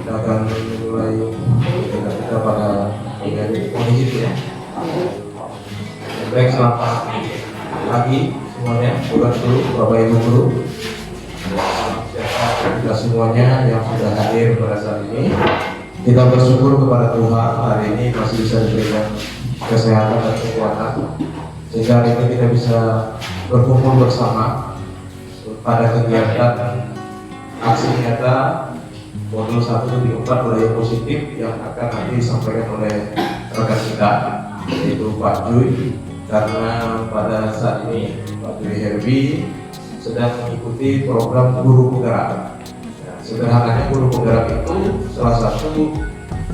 kita akan mulai kita pada bagian kondisi ya. Baik, selamat pagi semuanya, bukan dulu Bapak Ibu guru, kita semuanya yang sudah hadir pada saat ini. Kita bersyukur kepada Tuhan hari ini masih bisa diberikan kesehatan dan kekuatan, sehingga hari ini kita bisa berkumpul bersama pada kegiatan aksi nyata modul 174 budaya positif yang akan nanti disampaikan oleh rekan kita, yaitu Pak Juy. Karena pada saat ini Pak Juy Herbi sedang mengikuti program guru penggerak. Sederhananya guru penggerak itu salah satu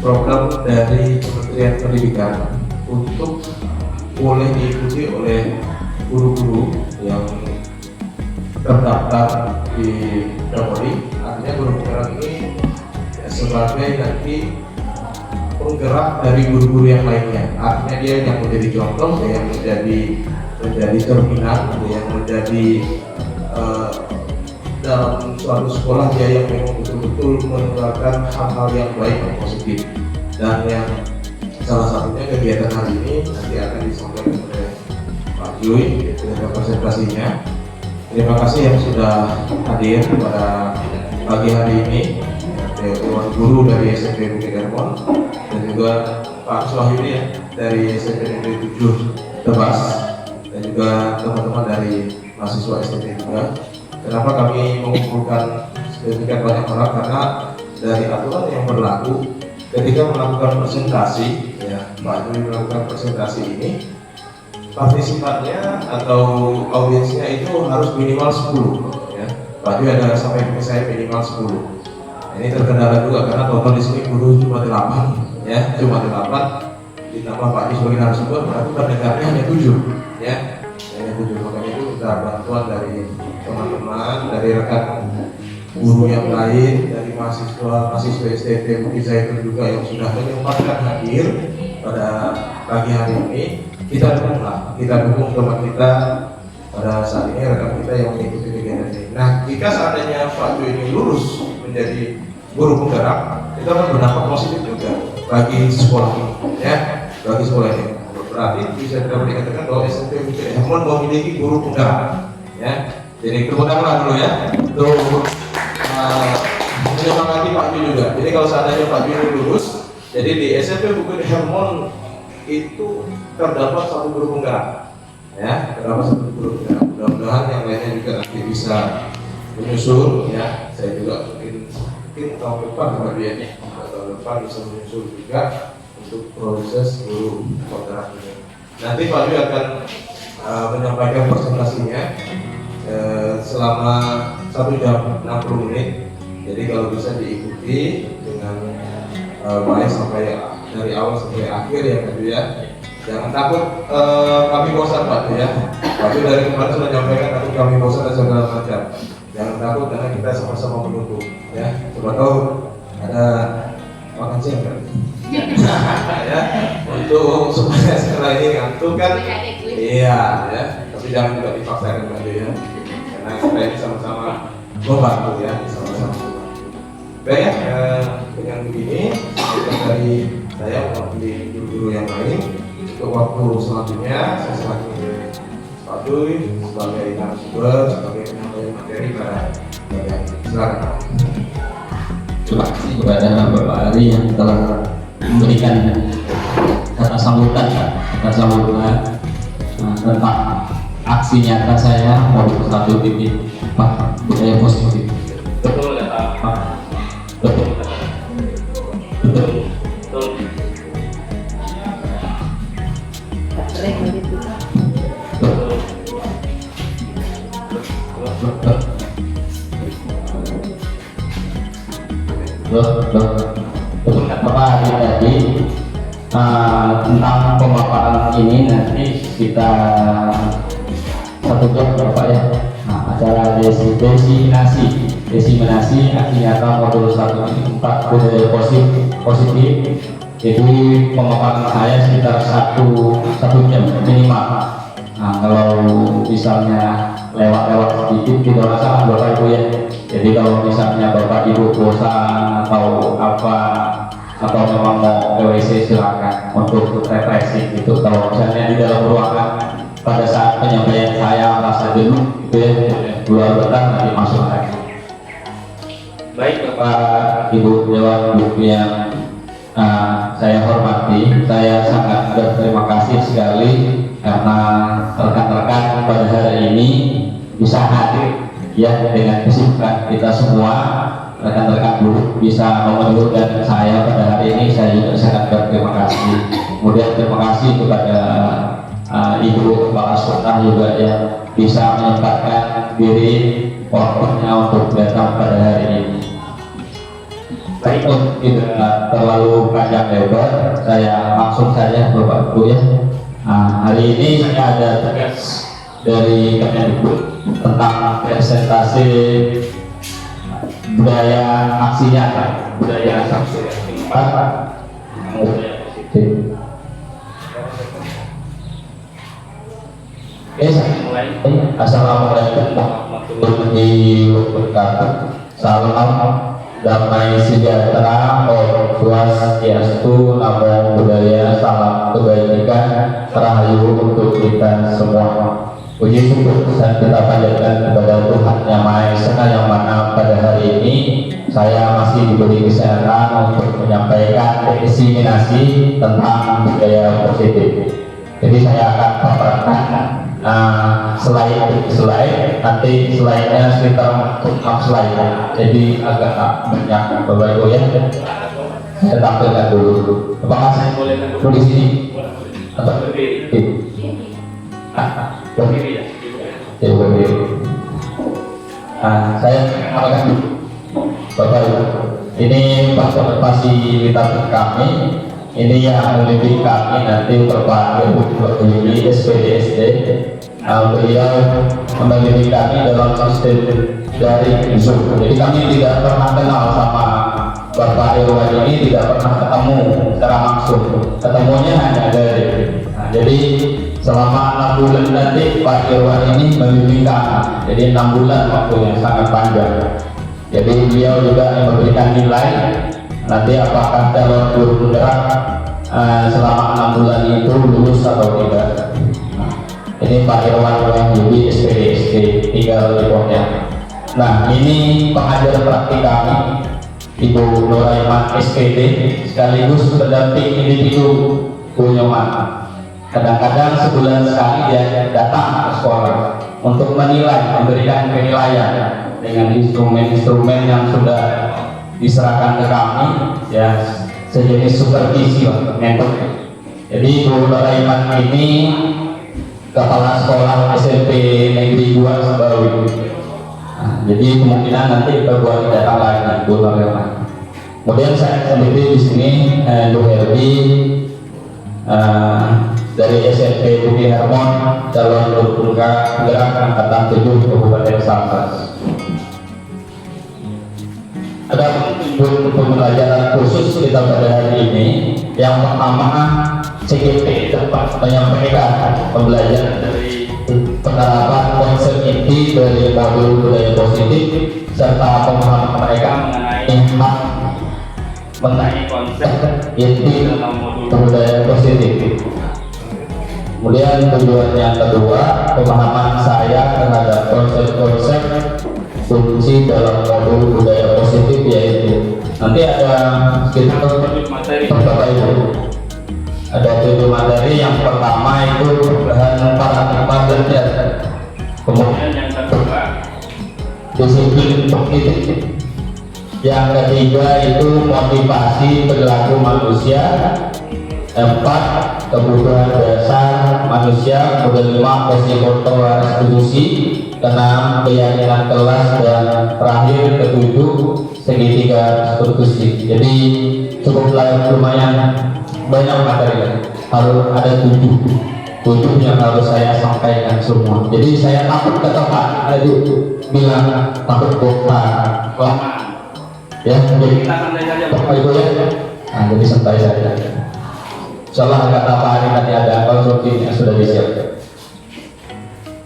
program dari Kementerian Pendidikan untuk boleh diikuti oleh guru-guru yang terdaftar di Polri. Artinya guru penggerak ini sebagai nanti penggerak dari guru-guru yang lainnya. Artinya dia yang menjadi contoh, dia yang menjadi cerminan, dia yang menjadi dalam suatu sekolah dia yang memang betul-betul menularkan hal-hal yang baik dan positif. Dan yang salah satunya kegiatan hari ini nanti akan disampaikan oleh Pak Juy dengan presentasinya. Terima kasih yang sudah hadir pada pagi hari ini, Dewan Guru dari SMP Bukit Hermon dan juga Pak Suhaili ya dari SMP Negeri 7 Tebas, dan juga teman-teman dari mahasiswa SMP juga. Kenapa kami mengumpulkan sedemikian banyak orang? Karena dari aturan yang berlaku ketika melakukan presentasi, ya Pak Juy melakukan presentasi ini, partisipannya atau audiensnya itu harus minimal 10 ya. Pak Juy ada sampai ke saya minimal 10. Ini terkendala juga karena total di sini guru cuma 8 ya, cuma 8 ditambah Pak Juy sebagai narasumber, berarti pendengarnya hanya 7 ya, hanya 7. Makanya itu kita bantuan dari teman-teman, dari rekan guru yang lain, dari mahasiswa SMP Bukit Zaitun juga yang sudah menyempatkan hadir pada pagi hari ini. Kita dukung teman kita pada saat ini, rekan kita yang mengikuti kegiatan ini. Nah, jika seandainya Pak Juy ini lulus menjadi guru penggerak, itu akan berdampak positif juga bagi sekolah ini, ya, bagi sekolah ini. Berarti bisa dapat dikatakan bahwa SMP Bukit Hermon memiliki guru penggerak, ya. Jadi tepuk tangan dulu ya untuk menyemangati Pak Juy juga. Jadi kalau seandainya Pak Juy lulus, jadi di SMP Bukit Hermon itu terdapat satu guru penggerak, ya, terdapat satu guru penggerak. Mudah-mudahan yang lainnya juga nanti bisa menyusul, ya. Saya juga mungkin tahun depan Pak Juy ini, tahun depan bisa menyusul juga untuk proses guru penggerak ini. Nanti Pak Juy akan menyampaikan presentasinya selama 1 jam 60 menit. Jadi kalau bisa diikuti dengan baik sampai dari awal sampai akhir ya Pak Juy ya. Jangan takut kami bosan Pak Juy ya. Pak Juy dari kemarin sudah menyampaikan takut kami bosan dan segala macam. Jangan takut karena kita sama-sama menunggu ya. Coba tahu ada makan siang kan? Ya, untuk supaya setelah ini ngantuk kan? Iya ya. Tapi jangan juga dipaksakan Pak Juy ya. Karena kita ini sama-sama membantu ya, sama-sama. Baik ya, dengan begini kita dari saya mewakili guru-guru yang lain. Untuk waktu selanjutnya saya serahkan ke Pak Juy sebagai narasumber, sebagai penyampaian materi pada bagian. Silakan. Terima kasih kepada Bapak Ali yang telah memberikan kata sambutan tentang aksi nyata saya modul 1.4 budaya positif. Betul kata Pak. Betul. Betul kata Pak Ali tadi tentang pemaparan ini nanti kita 1 jam Bapak ya. Acara desiminasi aksi nyata modul 1.4 budaya positif. Jadi pemaparan saya sekitar 1 jam minimal. Nah, kalau misalnya lewat sedikit tidak masalah Bapak Ibu ya. Jadi kalau misalnya Bapak Ibu bosan atau apa, atau memang mau ke WC, silakan untuk refreshing gitu. Kalau misalnya di dalam ruangan pada saat penyampaian saya merasa jenuh gitu ya, keluar bentar nanti masuk lagi. Baik Bapak Ibu Dewan Guru yang saya hormati, saya sangat berterima kasih sekali karena rekan-rekan pada hari ini bisa hadir ya dengan kesibukan kita semua. Rekan-rekan guru bisa memenuhkan saya pada hari ini, saya juga sangat berterima kasih. Kemudian terima kasih kepada Ibu Kepala Sekolah juga yang bisa menyempatkan diri waktunya untuk datang pada hari ini. Baik, untuk tidak terlalu panjang lebar, saya langsung saja Bapak Ibu ya. Hari ini saya ada tugas dari Kemendikbud tentang presentasi budaya aksi nyata, budaya sanksi Oke, saya mulai. Assalamualaikum warahmatullahi wabarakatuh. Salam damai sejahtera, Om Swastiastu, namo buddhaya, salam kebaikan rahayu untuk kita semua. Puji syukur kita panjatkan kepada Tuhan Yang Maha Esa, yang mana pada hari ini saya masih diberi kesehatan untuk menyampaikan diseminasi tentang budaya positif. Jadi saya akan paparkan slide, nanti slide-nya sekitar 6 slide, jadi agak banyak Bapak Ibu ya. Saya tampilkan dulu. Apakah saya boleh duduk di sini? Atau berdiri? Berdiri ya? Ya, berdiri. Saya akan Bapak Ibu, ini fasilitas kami. Ini yang membimbing kami nanti Bapak Ibu di SPDSD. Beliau membimbing kami dalam sistem dari Zoom. Jadi kami tidak pernah kenal sama Bapak Irwan ini, tidak pernah ketemu secara langsung. Ketemunya hanya dari. Jadi selama 6 bulan nanti Pak Irwan ini membimbing kami. Jadi 6 bulan waktunya sangat panjang. Jadi beliau juga memberikan nilai. Nanti apakah calon guru penggerak selama 6 bulan itu lulus atau tidak. Ini Pak Irwan Wahyudi SPDSD, tinggal di Pontianak. Nah, ini pengajar praktik kami Ibu Nuraiman SPD, sekaligus pendamping individu Bu Nyoman. Kadang-kadang sebulan sekali dia datang ke sekolah untuk menilai, memberikan penilaian dengan instrumen-instrumen yang sudah diserahkan ke kami, ya sejenis supervisi mentor. Jadi Bu Nuraiman ini kepala sekolah SMP Negeri 2 Sembawi. Jadi kemungkinan nanti Februari datang lagi Bu Nuraiman. Kemudian saya sendiri di sini Bu Herbi dari SMP Budi Hermon, calon guru penggerak angkatan 7 Kabupaten Sambas. Ada pembelajaran khusus kita pada hari ini. Yang pertama, CGP dapat menyampaikan pembelajaran dari penerapan konsep inti dari modul budaya positif serta pemahaman mereka mengenai konsep inti dalam modul budaya positif. Kemudian tujuan yang kedua, pemahaman saya terhadap konsep-konsep kunci dalam modul budaya positif, yaitu nanti ada sekitar 7 materi Bapak Ibu. Ada 7 materi. Yang pertama itu perubahan paradigma belajar. Kemudian yang kedua disiplin kognitif. Yang ketiga itu motivasi perilaku manusia. 4 kebutuhan dasar manusia. Kemudian 5 psikoto restitusi. 6 keyakinan kelas, dan terakhir ke-7 segitiga restitusi. Jadi cukup lumayan banyak materi, harus ada 7 yang harus saya sampaikan semua. Jadi saya takut ke tempat tadi bilang takut bosan ya, jadi kita santai saja Bapak Ibu ya. Nah, jadi santai saja. Insyaallah kata Pak Hari nanti ada konstruksi yang sudah disiapkan.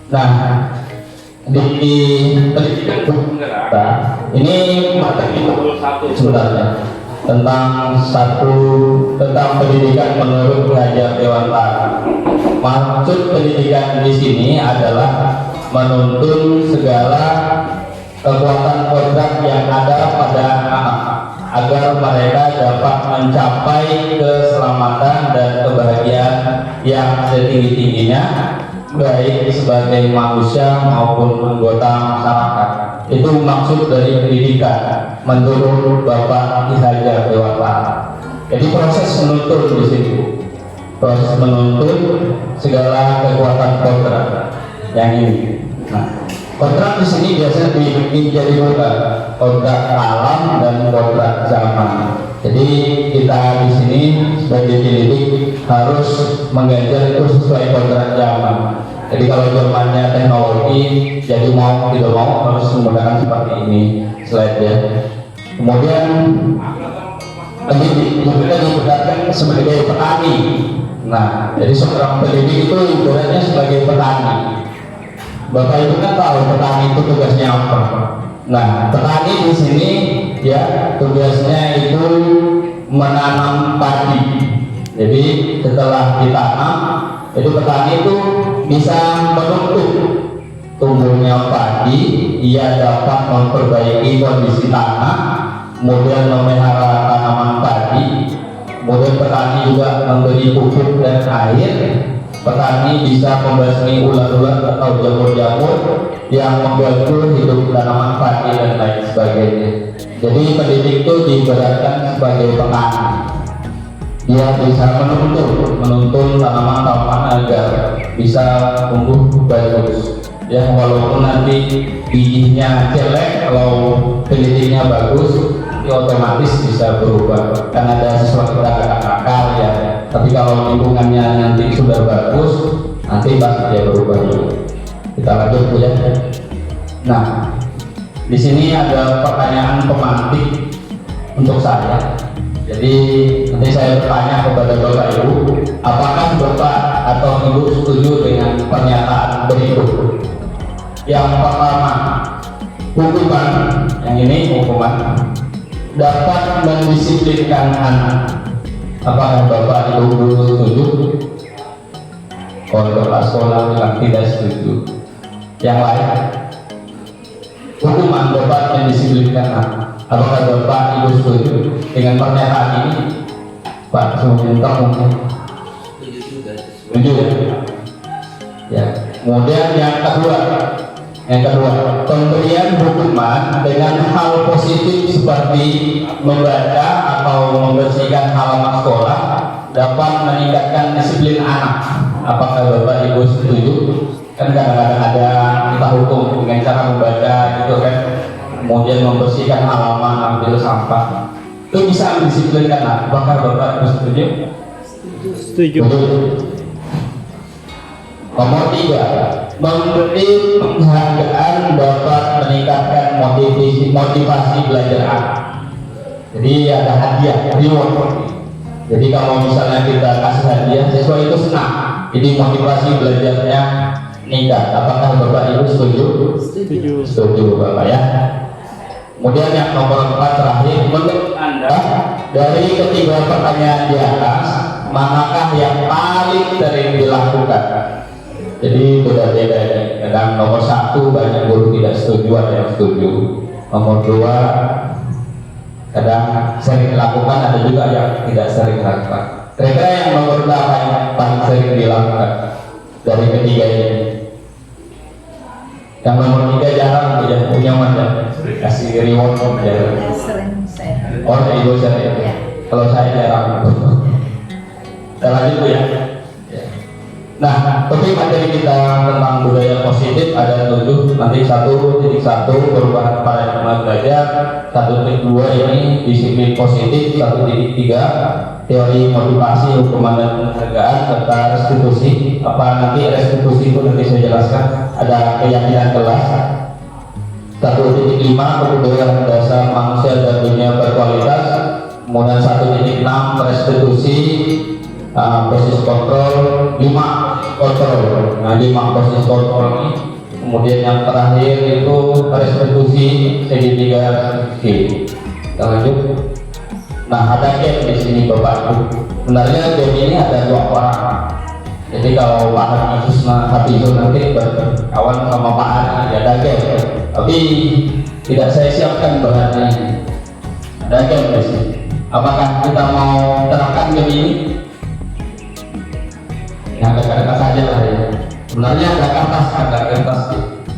Nah, di pendidikan hukum negara ini materi 21 sebenarnya tentang pendidikan menurut Hajar Dewantara. Maksud pendidikan di sini adalah menuntun segala kekuatan kodrat yang ada pada anak agar mereka dapat mencapai keselamatan dan kebahagiaan yang setinggi-tingginya baik sebagai manusia maupun anggota masyarakat. Itu maksud dari pendidikan menurut Bapak Ki Hajar Dewantara. Jadi proses menuntun di sini, proses menuntun segala kekuatan kodrat yang ini. Nah, kodrat di sini biasanya dibikin jadi dua, kodrat alam dan kodrat zaman. Jadi kita di sini sebagai pendidik harus mengajar itu sesuai kodrat zaman. Jadi kalau zamannya teknologi, jadi mau tidak mau harus menggunakan seperti ini slide-nya. Kemudian pendidik juga dibedakan sebagai petani. Nah, jadi seorang pendidik itu ibaratnya sebagai petani. Bapak Ibu kan tahu petani itu tugasnya apa? Nah, petani di sini ya tugasnya itu menanam padi. Jadi setelah ditanam, jadi petani itu bisa menuntut tumbuhnya padi, ia dapat memperbaiki kondisi tanah, kemudian memelihara tanaman padi, kemudian petani juga memberi pupuk dan air. Petani bisa membasmi ulat-ulat atau jamur-jamur yang mengganggu hidup tanaman padi dan lain sebagainya. Jadi pendidik itu diibaratkan sebagai petani. Dia bisa menuntun tanaman-tanaman agar bisa tumbuh bagus. Ya, walaupun nanti bijinya jelek, kalau pendidiknya bagus, itu otomatis bisa berubah. Karena ada sesuatu agak akal ya. Tapi kalau lingkungannya nanti sudah bagus, nanti pasti dia berubah. Kita lanjut ya. Nah, di sini ada pertanyaan pemantik untuk saya. Jadi nanti saya bertanya kepada Bapak Ibu, apakah Bapak atau Ibu setuju dengan pernyataan berikut? Yang pertama, hukuman, yang ini hukuman dapat mendisiplinkan anak. Apakah Bapak Ibu setuju? Kalau kepala sekolah bilang tidak setuju. Yang lain, hukuman dapat mendisiplinkan anak. Apakah Bapak Ibu setuju dengan pernyataan ini? Pak Suminto mungkin setuju ya. Kemudian yang kedua, pemberian hukuman dengan hal positif seperti membaca atau membersihkan halaman sekolah dapat meningkatkan disiplin anak. Apakah Bapak Ibu setuju? Kan kadang-kadang ada kita hukum dengan cara membaca gitu kan, kemudian membersihkan halaman, ambil sampah, itu bisa mendisiplinkan anak. Apakah Bapak Ibu setuju? Setuju. Nomor 3, memberi penghargaan dapat meningkatkan motivasi belajar anak. Jadi ada hadiah, reward. Jadi kalau misalnya kita kasih hadiah, siswa itu senang. Jadi motivasi belajarnya meningkat. Apakah Bapak Ibu setuju? Setuju. Setuju Bapak ya. Kemudian yang nomor 4 terakhir, menurut Anda dari ketiga pertanyaan di atas, manakah yang paling sering dilakukan? Jadi beda-beda ini. Kadang nomor 1 banyak guru tidak setuju, ada yang setuju. Nomor 2 kadang sering dilakukan, ada juga yang tidak sering dilakukan. Kira-kira yang nomor berapa yang paling sering dilakukan dari ketiga ini? Yang nomor 3 jarang ya, punya mana? Kasih reward jarang. Sering saya. Oh, Ibu sering. Ya. Kalau saya jarang. Kita lanjut ya. Nah, topik materi kita tentang budaya positif ada 7. Nanti 1.1 perubahan paradigma belajar, 1.2 ini disiplin positif, 1.3 teori motivasi, hukuman dan penghargaan serta restitusi. Apa nanti restitusi itu nanti saya jelaskan. Ada keyakinan kelas. 1.5 kebudayaan dasar manusia dan dunia berkualitas. Kemudian 1.6 restitusi, proses kontrol, 5 kontrol. Nah, 5 proses kontrol ini Kemudian yang terakhir itu restitusi segitiga G. Kita lanjut. Nah, ada gap di sini Bapak. Sebenarnya gap ini ada 2 orang. Jadi kalau Pak Hafizul nanti berkawan sama Pak Ari, ada gap. Tapi tidak saya siapkan bahannya ini. Ada gap di sini. Apakah kita mau terapkan gap ini? Yang dekat-dekat saja lah ya. Sebenarnya ada kertas.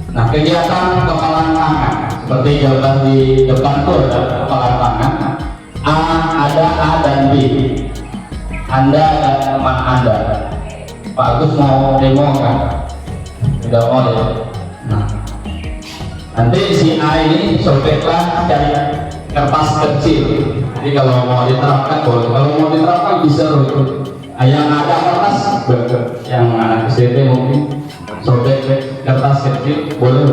Nah, kegiatan kepalan tangan seperti gambar di depan itu ada kepalan tangan. Ada A dan B. Anda dan teman Anda. Pak Agus mau demo kan? Tidak mau ya. Nah, nanti si A ini sobeklah dari kertas kecil. Jadi kalau mau diterapkan boleh. Kalau mau diterapkan bisa loh. Yang ada kertas, yang anak SMP mungkin sobek kertas kecil boleh.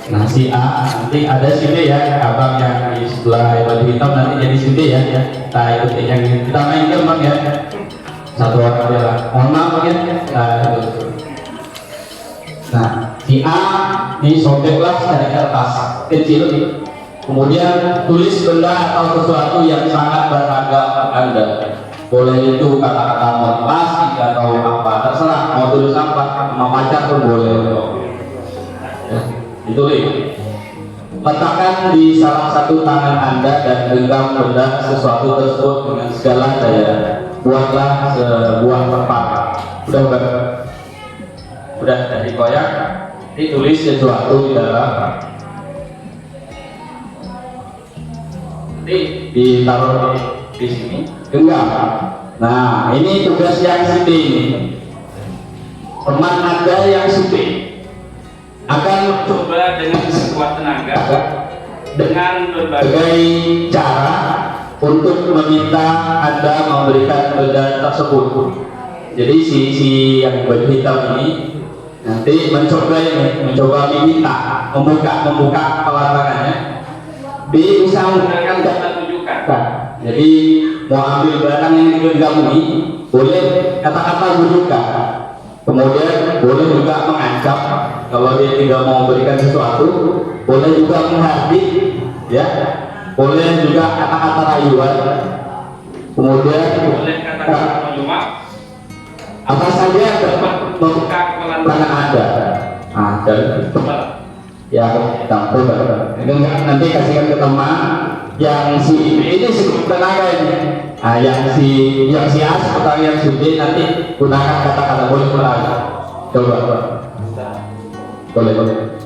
Nah, si A nanti ada si B ya, abang yang di sebelah baju hitam nanti jadi si B ya. Kita ikuti yang kita mainkan bang ya. Satu orang aja lah. Mohon maaf ya. Nah, si A ini sobeklah dari kertas kecil. Kemudian tulis benda atau sesuatu yang sangat berharga Anda. Boleh itu kata-kata motivasi atau apa, terserah mau tulis apa, sama pacar pun boleh. Ya, ditulis. Letakkan di salah satu tangan Anda dan genggam benda sesuatu tersebut dengan segala daya. Buatlah sebuah tempat. Udah dari koyak. Ditulis sesuatu di dalam. Nanti ditaruh di sini. Genggam. Nah, ini tugas yang si B ini. Teman Anda yang si B akan mencoba dengan sekuat tenaga dengan berbagai cara untuk meminta Anda memberikan benda tersebut. Jadi si yang baju hitam ini nanti mencoba meminta membuka pelatangannya. B bisa menggunakan data tunjukkan. Jadi mau ambil barang yang digenggam ini boleh kata-kata bujukan. Kemudian boleh juga mengancam kalau dia tidak mau berikan sesuatu. Boleh juga menghardik, ya. Boleh juga kata-kata rayuan. Kemudian boleh kata-kata menyuap. Apa saja yang dapat membuka kepelantangan Anda. Nah, dan ya campur. Nanti kasihkan ke teman yang si ini cukup tenaga ini. Nah, yang si A seperti yang si B nanti gunakan kata-kata boleh ulang. Coba. Boleh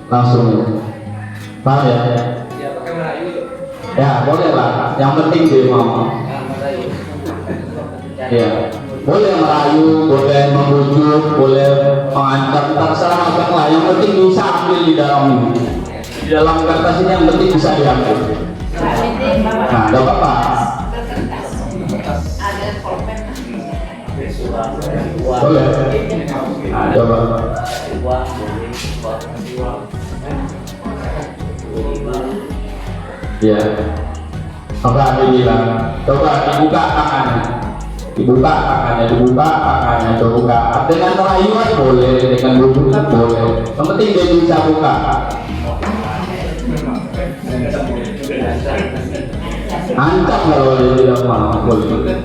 langsung. Paham ya? Ya, pakai Melayu. Ya, boleh lah. Yang penting dia mau. Ya. Boleh merayu, boleh membujuk, boleh mengancam, terserah abang lah. Yang penting bisa ambil di dalam ini. Di dalam kertas ini yang penting bisa diambil. Nah, ada apa? Ada pulpen. Boleh. Nah, coba. Ya. Apa bilang? Coba dibuka tangannya. Dibuka tangannya, coba. Dengan rayuan boleh, dengan bujukan boleh. Yang penting dia bisa buka. Ancam kalau dia tidak mau, boleh.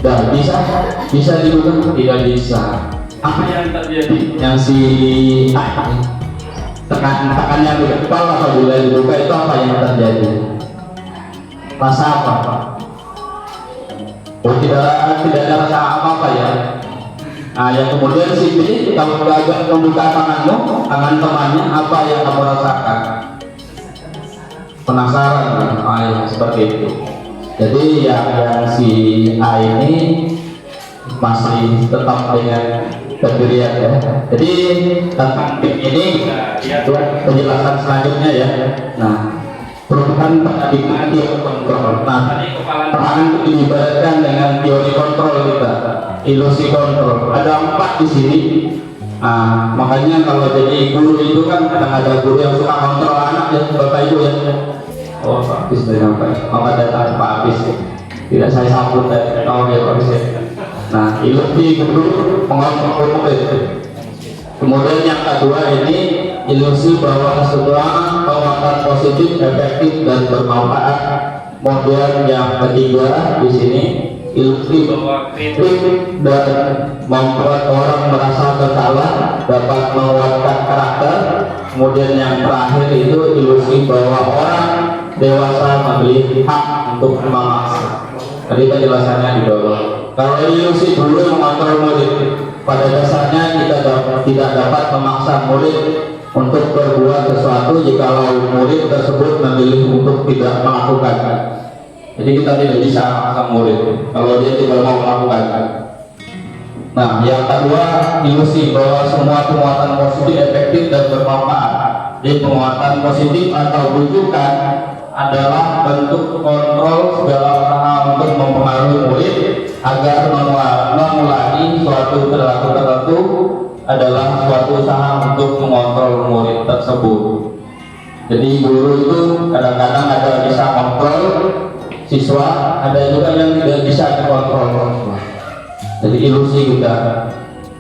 Dan bisa dibuka, tidak bisa. Apa yang terjadi? Yang si tekannya di kepala apabila dibuka itu apa yang terjadi? Rasa apa? Oh, tidak ada rasa apa-apa ya. Nah, yang kemudian si B kalau gagal membuka tanganmu, tangan temannya, apa yang kamu rasakan? Penasaran kan? Ya, seperti itu. Jadi yang si A ini masih tetap dengan pendirian ya. Jadi tentang tim ini penjelasan selanjutnya ya. Nah, perubahan paradigma teori kontrol. Nah, tangan itu diibaratkan dengan teori kontrol kita, ilusi kontrol. Ada 4 di sini. Nah, makanya kalau jadi guru itu kan kadang ada guru yang suka kontrol anak ya, Bapak Ibu ya. Oh, Pak Apis dari apa? Maka datang Pak Apis. Tidak saya sambut ya, tahu ya Pak Apis. Nah, ilusi guru pengontrol murid. Kemudian yang kedua ini ilusi bahwa semua penguatan positif, efektif dan bermanfaat. Kemudian yang ketiga di sini ilusi bahwa kritik dan membuat orang merasa bersalah dapat menguatkan karakter. Kemudian yang terakhir itu ilusi bahwa orang dewasa memiliki hak untuk memaksa. Tadi penjelasannya di bawah. Kalau ilusi dulu mengontrol murid, pada dasarnya kita tidak dapat memaksa murid untuk berbuat sesuatu jikalau murid tersebut memilih untuk tidak melakukan. Jadi kita tidak bisa memaksa murid kalau dia tidak mau melakukan. Nah, yang kedua ilusi bahwa semua penguatan positif efektif dan bermanfaat. Jadi penguatan positif atau rujukan adalah bentuk kontrol segala usaha untuk mempengaruhi murid agar mengulangi suatu perilaku tertentu adalah suatu usaha untuk mengontrol murid tersebut. Jadi guru itu kadang-kadang ada bisa kontrol siswa, ada juga yang tidak bisa dikontrol. Jadi ilusi juga.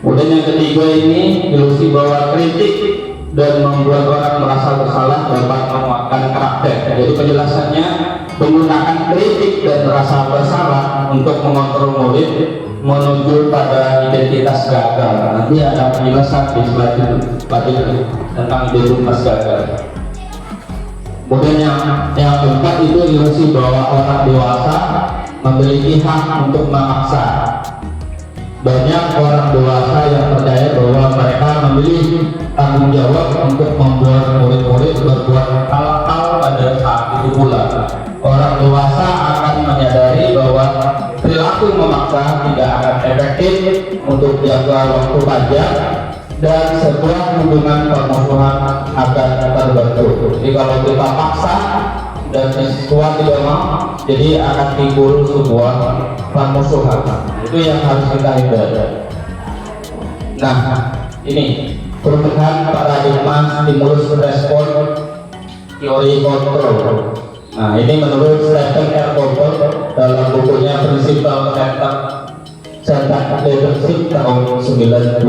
Kemudian yang ketiga ini ilusi bahwa kritik dan membuat orang merasa bersalah dapat menguatkan karakter. Jadi penjelasannya menggunakan kritik dan rasa bersalah untuk mengontrol murid menuju pada identitas gagal. Nanti ada penjelasan di slide tentang identitas gagal. Kemudian yang keempat itu ilusi bahwa orang dewasa memiliki hak untuk memaksa. Banyak orang dewasa yang percaya bahwa mereka memiliki tanggung jawab untuk membuat murid-murid berbuat hal-hal pada saat itu pula. Orang dewasa akan menyadari bahwa perilaku memaksa tidak akan efektif untuk jangka waktu panjang dan sebuah hubungan permusuhan akan terbentuk. Jadi kalau kita paksa dan siswa tidak mau, jadi akan timbul sebuah permusuhan. Itu yang harus kita hindari. Nah, ini perubahan paradigma stimulus respon teori kontrol. Nah, ini menurut Stephen R. Covey dalam bukunya Principle Centered Leadership tahun 1991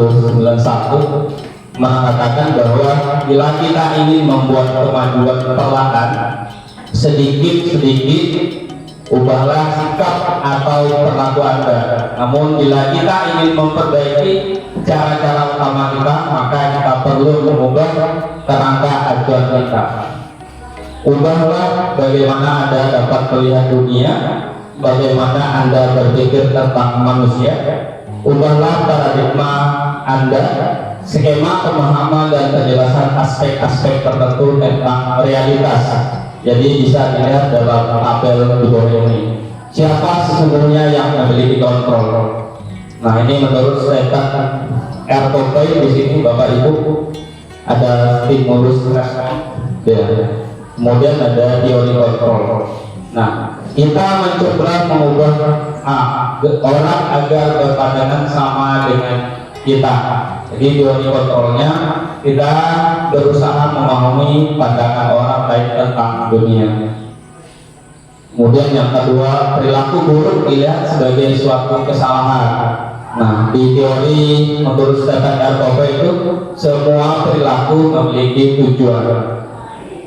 mengatakan bahwa bila kita ingin membuat kemajuan perlahan, sedikit-sedikit ubahlah sikap atau perilaku Anda. Namun bila kita ingin memperbaiki cara-cara utama kita, maka kita perlu mengubah kerangka acuan kita. Ubahlah bagaimana Anda dapat melihat dunia, bagaimana Anda berpikir tentang manusia. Ubahlah paradigma Anda, skema pemahaman dan penjelasan aspek-aspek tertentu tentang realitas. Jadi bisa dilihat dalam tabel di bawah ini. Siapa sesungguhnya yang memiliki kontrol? Nah, ini menurut Stephen R. Covey di sini Bapak Ibu ada stimulus respon. Kemudian ada teori kontrol. Nah, kita mencoba mengubah orang agar berpandangan sama dengan kita. Jadi teori kontrolnya kita berusaha memahami pandangan orang lain tentang dunia. Kemudian yang kedua, perilaku buruk dilihat sebagai suatu kesalahan. Nah, di teori menurut Stephen R. Covey itu semua perilaku memiliki tujuan.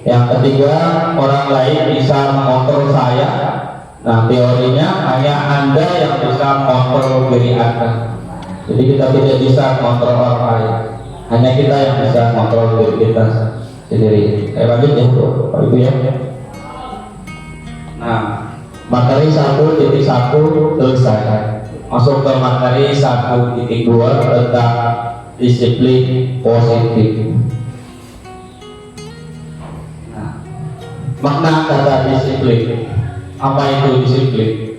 Yang ketiga, orang lain bisa mengontrol saya. Nah, teorinya hanya Anda yang bisa mengontrol diri Anda. Jadi kita tidak bisa mengontrol orang lain, hanya kita yang bisa mengontrol diri kita sendiri. Saya lanjut ya, Pak Ibu ya. Nah, materi 1.1 selesai. Masuk ke materi 1.2 tentang disiplin positif. Makna kata disiplin. Apa itu disiplin?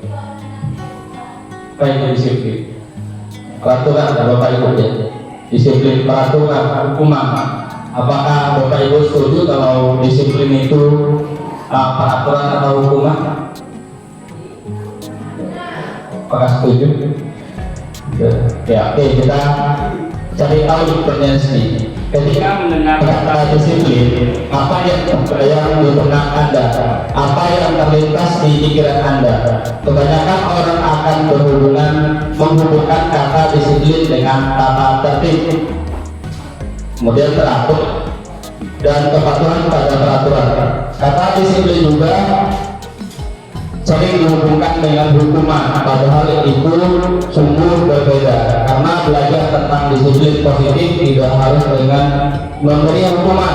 Apa itu disiplin? Peraturan Bapak Ibu ya. Disiplin peraturan hukuman. Apakah Bapak Ibu setuju kalau disiplin itu peraturan atau hukuman? Apakah setuju? Ya, oke, kita cari tahu pertanyaan sini. Ketika mendengar kata disiplin, apa yang terbayang di benak Anda? Apa yang terlintas di pikiran Anda? Kebanyakan orang akan menghubungkan kata disiplin dengan tata tertib. kemudian teratur dan kepatuhan pada peraturan. Kata disiplin juga sering dihubungkan dengan hukuman, padahal itu sungguh berbeda, karena belajar tentang disiplin positif tidak harus dengan memberi hukuman,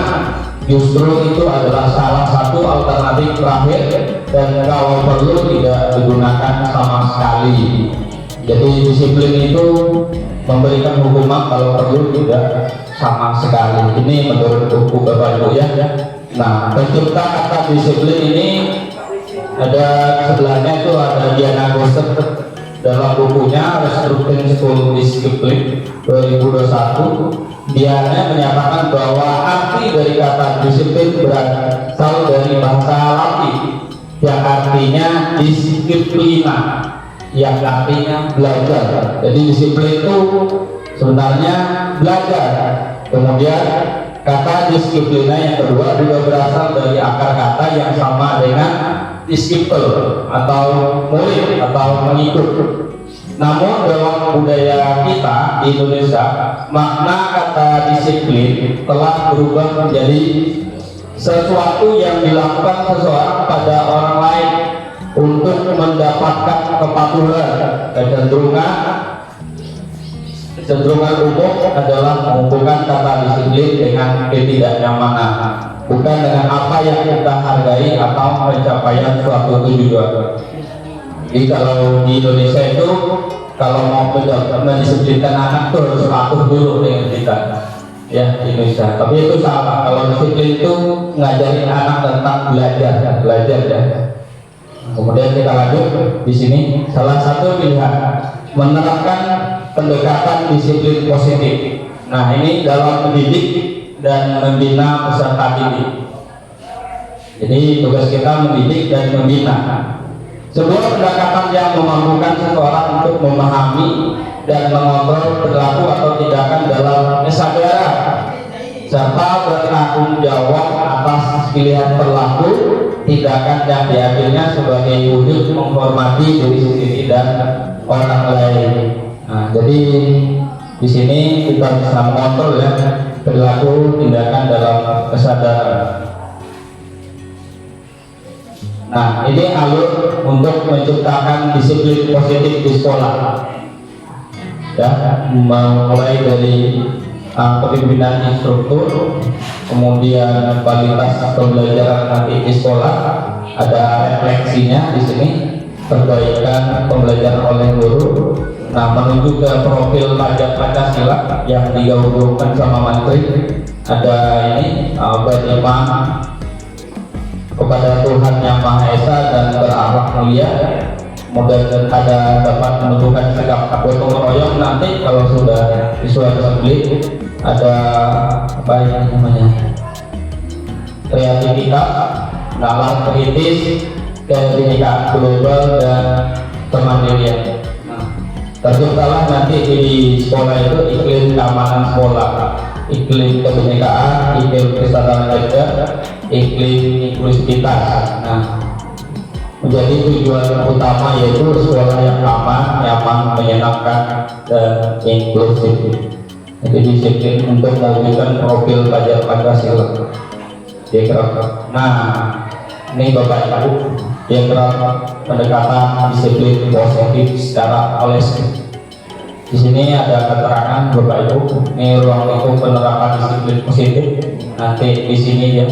justru itu adalah salah satu alternatif terakhir dan kalau perlu tidak digunakan sama sekali. Jadi disiplin itu memberikan hukuman, kalau perlu tidak sama sekali. Ini menurut buku Bapak Ibu ya. Nah, pencipta kata disiplin ini ada sebelahnya itu ada Diana Gosset dalam bukunya Restructuring School Discipline 2021. Diana menyatakan bahwa arti dari kata disiplin berasal dari bahasa Latin yang artinya disiplina, yang artinya belajar. Jadi disiplin itu sebenarnya belajar. Kemudian kata disiplina yang kedua juga berasal dari akar kata yang sama dengan disciple atau murid atau pengikut. Namun dalam budaya kita di Indonesia, makna kata disiplin telah berubah menjadi sesuatu yang dilakukan seseorang pada orang lain untuk mendapatkan kepatuhan. Kecenderungan umum adalah menghubungkan kata disiplin dengan ketidaknyamanan, bukan dengan apa yang kita hargai atau pencapaian suatu tujuan. Jadi kalau di Indonesia itu kalau mau mendisiplinkan anak tuh harus patuh dulu dengan kita ya di Indonesia. Tapi itu salah. Kalau disiplin itu ngajarin anak tentang belajar ya. Kemudian kita lanjut di sini salah satu pilihan menerapkan pendekatan disiplin positif. Nah ini dalam mendidik dan membina peserta didik. Jadi tugas kita mendidik dan membina. Sebuah pendekatan yang memampukan seseorang untuk memahami dan mengontrol perilaku atau tindakan dalam kesadaran serta bertanggung jawab atas pilihan perilaku tindakan yang diambilnya sebagai wujud menghormati diri sendiri dan orang lain. Nah, jadi di sini kita bisa mengontrol ya perilaku tindakan dalam kesadaran. Nah, ini alur untuk menciptakan disiplin positif di sekolah. Ya, mulai dari kepemimpinan instruktur, kemudian kualitas pembelajaran nanti di sekolah, ada refleksinya di sini, perbaikan pembelajaran oleh guru. Nah, menuju ke profil pajak Pancasila yang digabungkan sama menteri, ada ini beriman kepada Tuhan Yang Maha Esa dan berakhlak mulia. Kemudian ada dapat menentukan sikap gotong royong. Nanti kalau sudah disuarakan ada apa ini namanya kreativitas, nalar kritis, kebinekaan global dan kemandirian. Terciptalah nanti di sekolah itu iklim keamanan sekolah, iklim kebinekaan, iklim kesadaran kerja, iklim inklusivitas. Nah, menjadi tujuan utama yaitu sekolah yang aman, nyaman, menyenangkan, dan inklusif. Itu disiplin untuk mewujudkan profil pajak Pancasila. Nah, ini Bapak Ibu diagram pendekatan disiplin positif secara holistik. Di sini ada keterangan Bapak Ibu. Ini ruang lingkup penerapan disiplin positif. Nanti di sini ya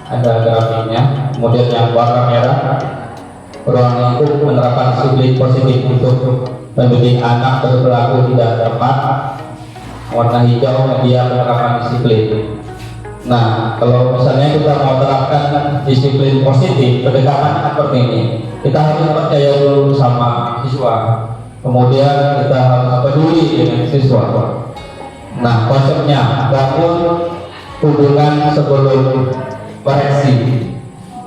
ada grafiknya. Kemudian yang warna merah ruang lingkup penerapan disiplin positif untuk mendidik anak berperilaku tidak tepat. Warna hijau media penerapan disiplin. Nah, kalau misalnya kita mau terapkan disiplin positif, pendekatan seperti ini, kita harus percaya dulu sama siswa. Kemudian kita harus peduli dengan siswa. Nah, konsepnya bangun hubungan sebelum koreksi.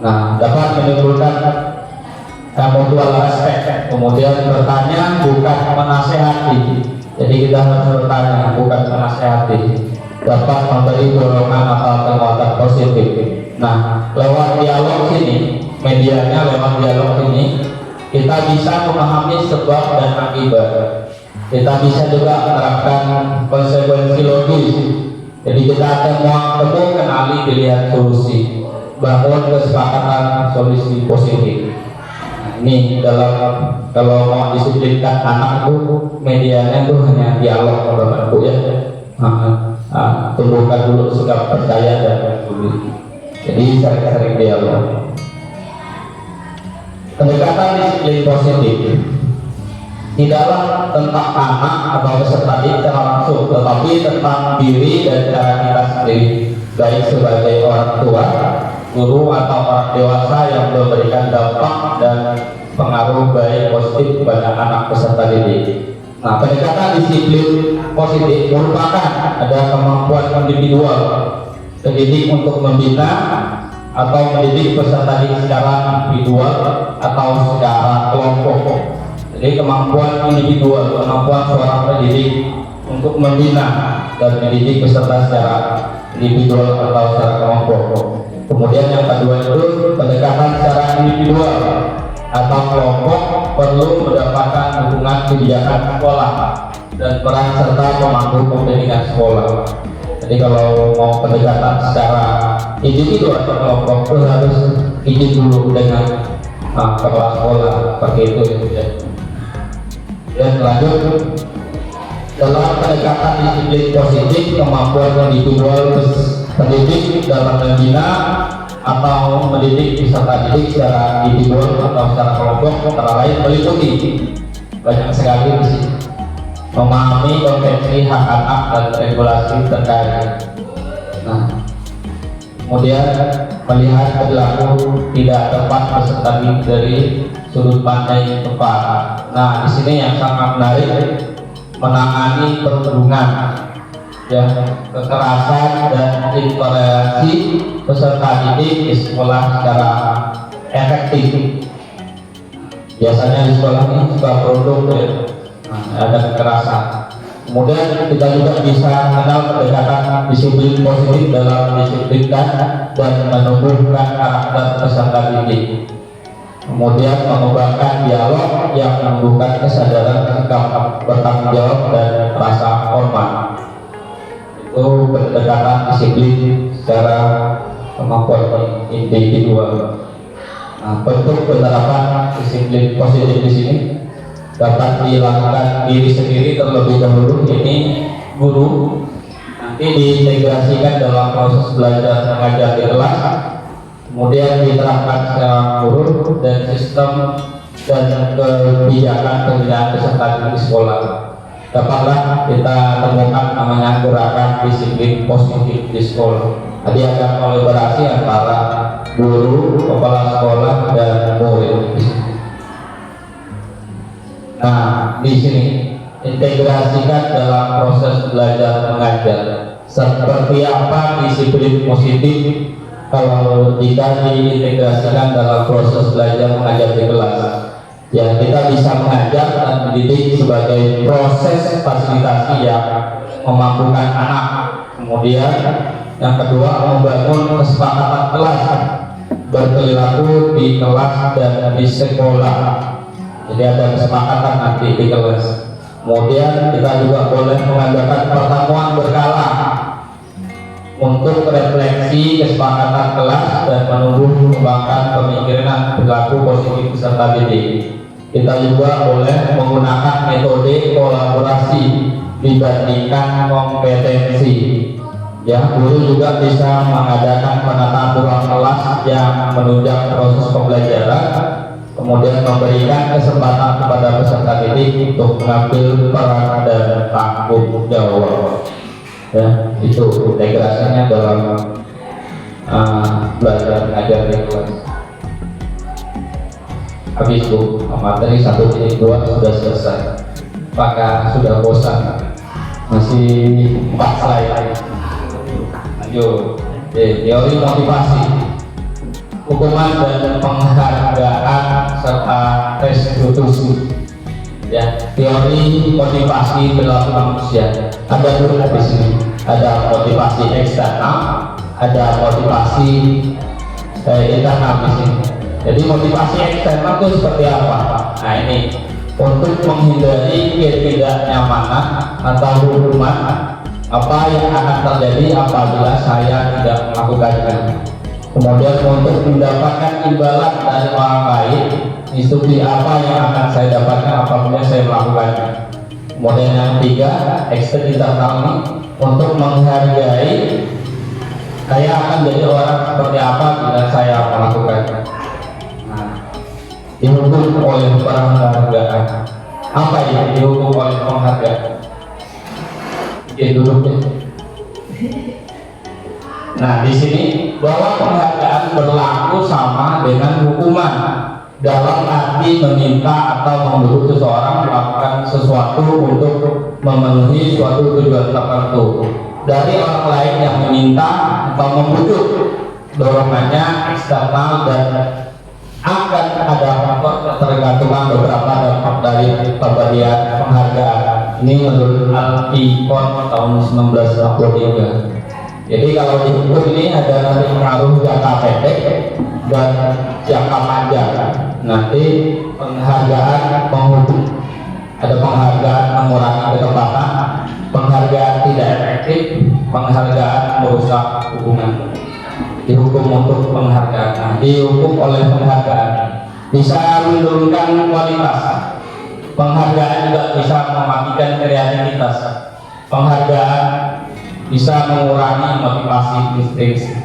Nah, dapat menimbulkan mutual aspek. Kemudian bertanya bukan menasehati. Jadi kita harus bertanya bukan menasehati. Dapat memberi dorongan atau kekuatan positif. Nah, lewat dialog sini, medianya lewat dialog ini, kita bisa memahami sebab dan akibat. Kita bisa juga menerapkan konsekuensi logis Jadi kita ketemu, kenali, dilihat solusi, bangun kesepakatan solusi positif. Nah, ini dalam kalau mau disiplinkan anak itu medianya itu hanya dialog, Bapak-Ibu ya. Tumbuhkan dulu sikap percaya dan peduli. Jadi sering-sering dialog. Pendekatan disiplin positif tidaklah tentang anak atau peserta didik secara langsung, tetapi tentang diri dan cara kita sendiri, baik sebagai orang tua, guru atau orang dewasa yang memberikan dampak dan pengaruh baik positif kepada anak peserta didik. Nah, pendekatan disiplin positif merupakan ada kemampuan individual pendidik untuk membina atau mendidik peserta didik secara individual atau secara kelompok. Jadi kemampuan individual, kemampuan seorang pendidik untuk membina dan mendidik peserta secara individual atau secara kelompok. Kemudian yang kedua itu pendekatan secara individual atau kelompok perlu mendapatkan dukungan kebijakan sekolah dan peran serta pemangku kepentingan sekolah. Jadi kalau mau pendekatan secara individu atau kelompok itu harus izin dulu dengan kepala sekolah, seperti itu ya. Dan lanjut, dalam pendekatan disiplin positif, kemampuan individual pendidik dalam membina atau mendidik peserta didik secara individual atau secara kelompok antara lain meliputi banyak sekali di sini. Memahami konvensi hak anak dan regulasi terkait. Nah, kemudian melihat perilaku tidak tepat peserta didik dari sudut pandang yang tepat. Nah, di sini yang sangat menarik, menangani perundungan, ya, kekerasan dan intoleransi peserta didik di sekolah secara efektif. Biasanya di sekolah ini suka perundung ya. Ada kekerasan. Kemudian kita juga bisa mengenal pendekatan disiplin positif dalam mendisiplinkan dan menumbuhkan karakter peserta didik. Kemudian mengembangkan dialog yang menumbuhkan kesadaran sikap bertanggung jawab dan rasa hormat. Itu pendekatan disiplin secara kemampuan individual. Nah, bentuk penerapan disiplin positif di sini dapat dilakukan diri sendiri terlebih dahulu, ini guru, nanti diintegrasikan dalam proses belajar mengajar di kelas, kemudian diterapkan secara guru dan sistem dan kebijakan pembinaan peserta di sekolah. Dapatlah kita temukan namanya gerakan disiplin positif di sekolah. Tadi akan kolaborasi antara guru, kepala sekolah, dan murid. Nah, di sini integrasikan dalam proses belajar mengajar. Seperti apa disiplin positif kalau jika diintegrasikan dalam proses belajar mengajar di kelas? Ya, kita bisa mengajar dan mendidik sebagai proses fasilitasi yang memampukan anak. Kemudian yang kedua, membangun kesepakatan kelas berperilaku di kelas dan di sekolah. Jadi ada kesepakatan nanti di kelas. Kemudian kita juga boleh mengadakan pertemuan berkala untuk refleksi kesepakatan kelas dan menumbuh kembangkan pemikiran perilaku positif peserta didik. Kita juga boleh menggunakan metode kolaborasi dibandingkan kompetensi. Ya, guru juga bisa mengadakan penataan ruang kelas yang menunjang proses pembelajaran, kemudian memberikan kesempatan kepada peserta didik untuk mengambil peran dan tanggung jawab. Ya, itu integrasinya dalam belajar mengajar di kelas. Habis Bu, materi 1.2 sudah selesai. Apakah sudah bosan? Masih 4 slide. Lanjut. Teori motivasi, hukuman dan penghargaan serta restitusi. Ya, teori motivasi perilaku manusia. Ada dua di sini. Ada motivasi eksternal, ada motivasi internal di sini. Jadi motivasi eksternal itu seperti apa? Nah, ini untuk menghindari ketidaknyamanan atau hukuman apa yang akan terjadi apabila saya tidak melakukannya. Kemudian untuk mendapatkan imbalan dari orang lain, instruksi apa yang akan saya dapatkan apabila saya melakukannya. Kemudian yang ketiga, action internal untuk menghargai saya akan jadi orang seperti apa bila saya melakukannya. Nah, dihukum oleh penghargaan. Apa ini dihukum oleh penghargaan? Oke, duduk. Nah, di sini bahwa penghargaan berlaku sama dengan hukuman dalam arti meminta atau membujuk seseorang melakukan sesuatu untuk memenuhi suatu tujuan tertentu dari orang lain yang meminta atau membujuk dorongannya eksternal dan akan ada faktor ketergantungan beberapa dampak dari pemberian penghargaan. Ini menurut Al-Ticon tahun 1963. Jadi kalau diukur ini ada nanti pengaruh jangka pendek dan jangka panjang. Nanti penghargaan menghukum, ada penghargaan mengurangi ketepatan, penghargaan tidak efektif, penghargaan merusak hubungan. Dihukum untuk penghargaan. Nah, dihukum oleh penghargaan bisa menurunkan kualitas. Penghargaan juga bisa mematikan kreativitas. Penghargaan bisa mengurangi motivasi intrinsik.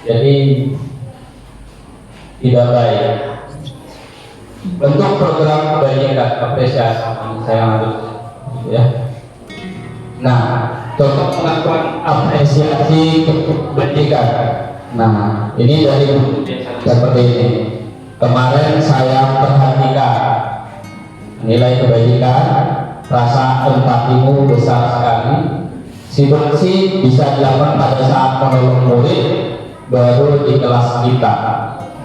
Jadi tidak baik. Bentuk program kebajikan apresiasi saya lanjut, ya. Nah, contoh pengakuan apresiasi kebajikan. Nah, ini dari seperti ini. Kemarin saya perhatikan nilai kebajikan, rasa empatimu besar sekali. Situasi bisa dilakukan pada saat menolong murid baru di kelas kita.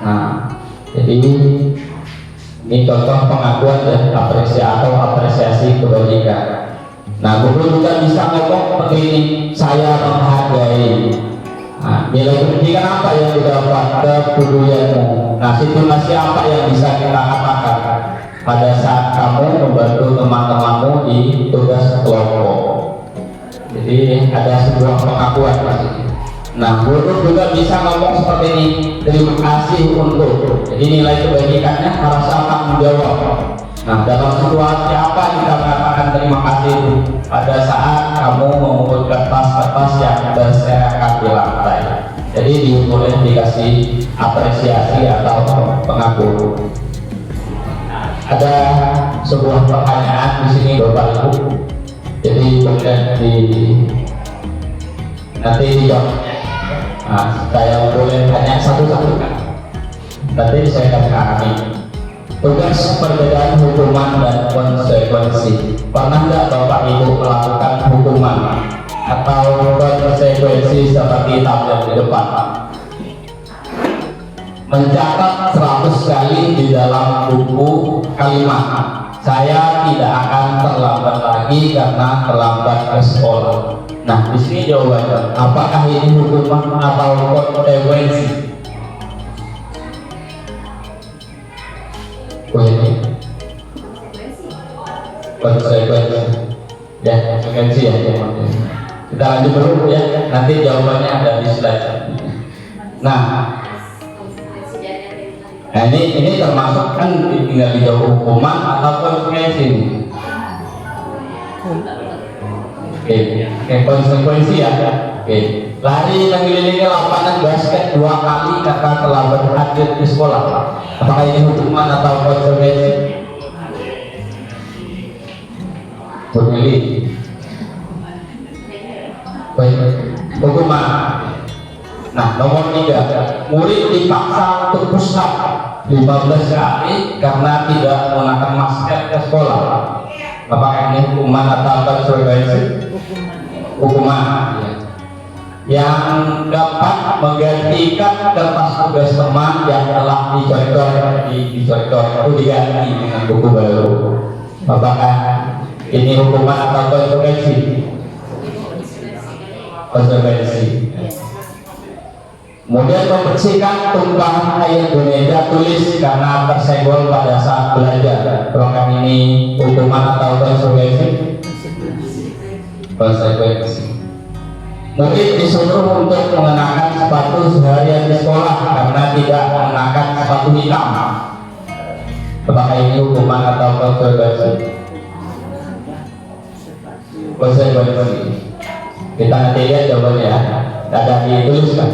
Nah, jadi ini contoh pengakuan dan apresiasi kebajikan. Nah, guru juga bisa ngomong seperti ini, saya menghargai. Nah, nilai pendidikan apa yang didapat kepedulianmu? Nah, situasi apa yang bisa kita katakan pada saat kamu membantu teman-temanmu di tugas kelompok? Jadi ada sebuah pengakuan. Nah, guru juga bisa ngomong seperti ini, terima kasih untuk. Jadi nilai kebajikannya merasa tanggung jawab. Nah, dalam situasi apa kita mengatakan terima kasih pada saat kamu memungut kertas-kertas yang berserakan di lantai. Jadi boleh dikasih apresiasi atau pengakuan. Ada sebuah pertanyaan di sini Bapak Ibu. Jadi kemudian nanti dijawabnya. Nah, saya boleh tanya satu-satu kan? Nanti saya kasih tugas perbedaan hukuman dan konsekuensi. Pernah nggak Bapak Ibu melakukan hukuman atau konsekuensi seperti tabel di depan? Mencatat 100 kali di dalam buku kalimat, saya tidak akan terlambat lagi karena terlambat ke sekolah. Nah, di sini jawabannya, apakah ini hukuman atau konsekuensi? Konsekuensi. Ya, konsekuensi ya. Kita lanjut dulu ya. Nanti jawabannya ada di slide. Nah, ini termasuk kan tinggal dijawab hukuman atau konsekuensi. Oke, konsekuensi ya. Oke, lari mengelilingi lapangan basket 2 kali karena terlambat hadir di sekolah. Apakah ini hukuman atau konsekuensi? Pemilih. Baik, hukuman. Nah, nomor 3, murid dipaksa untuk push up 15 kali karena tidak menggunakan masker ke sekolah. Apakah ini hukuman atau konsekuensi? Hukuman. Yang dapat menggantikan kertas tugas teman yang telah diganti dengan buku baru. Apakah ini hukuman atau konsekuensi? Konsekuensi. Kemudian membersihkan tumpahan air di meja tulis karena tersenggol pada saat belajar. Apakah ini hukuman atau konsekuensi? konsekuensi. Murid disuruh untuk mengenakan sepatu seharian di sekolah karena tidak mengenakan sepatu hitam. Apakah ini hukuman atau konsekuensi? Konsekuensi. Kita nanti lihat jawabannya ya. Ada dituliskan.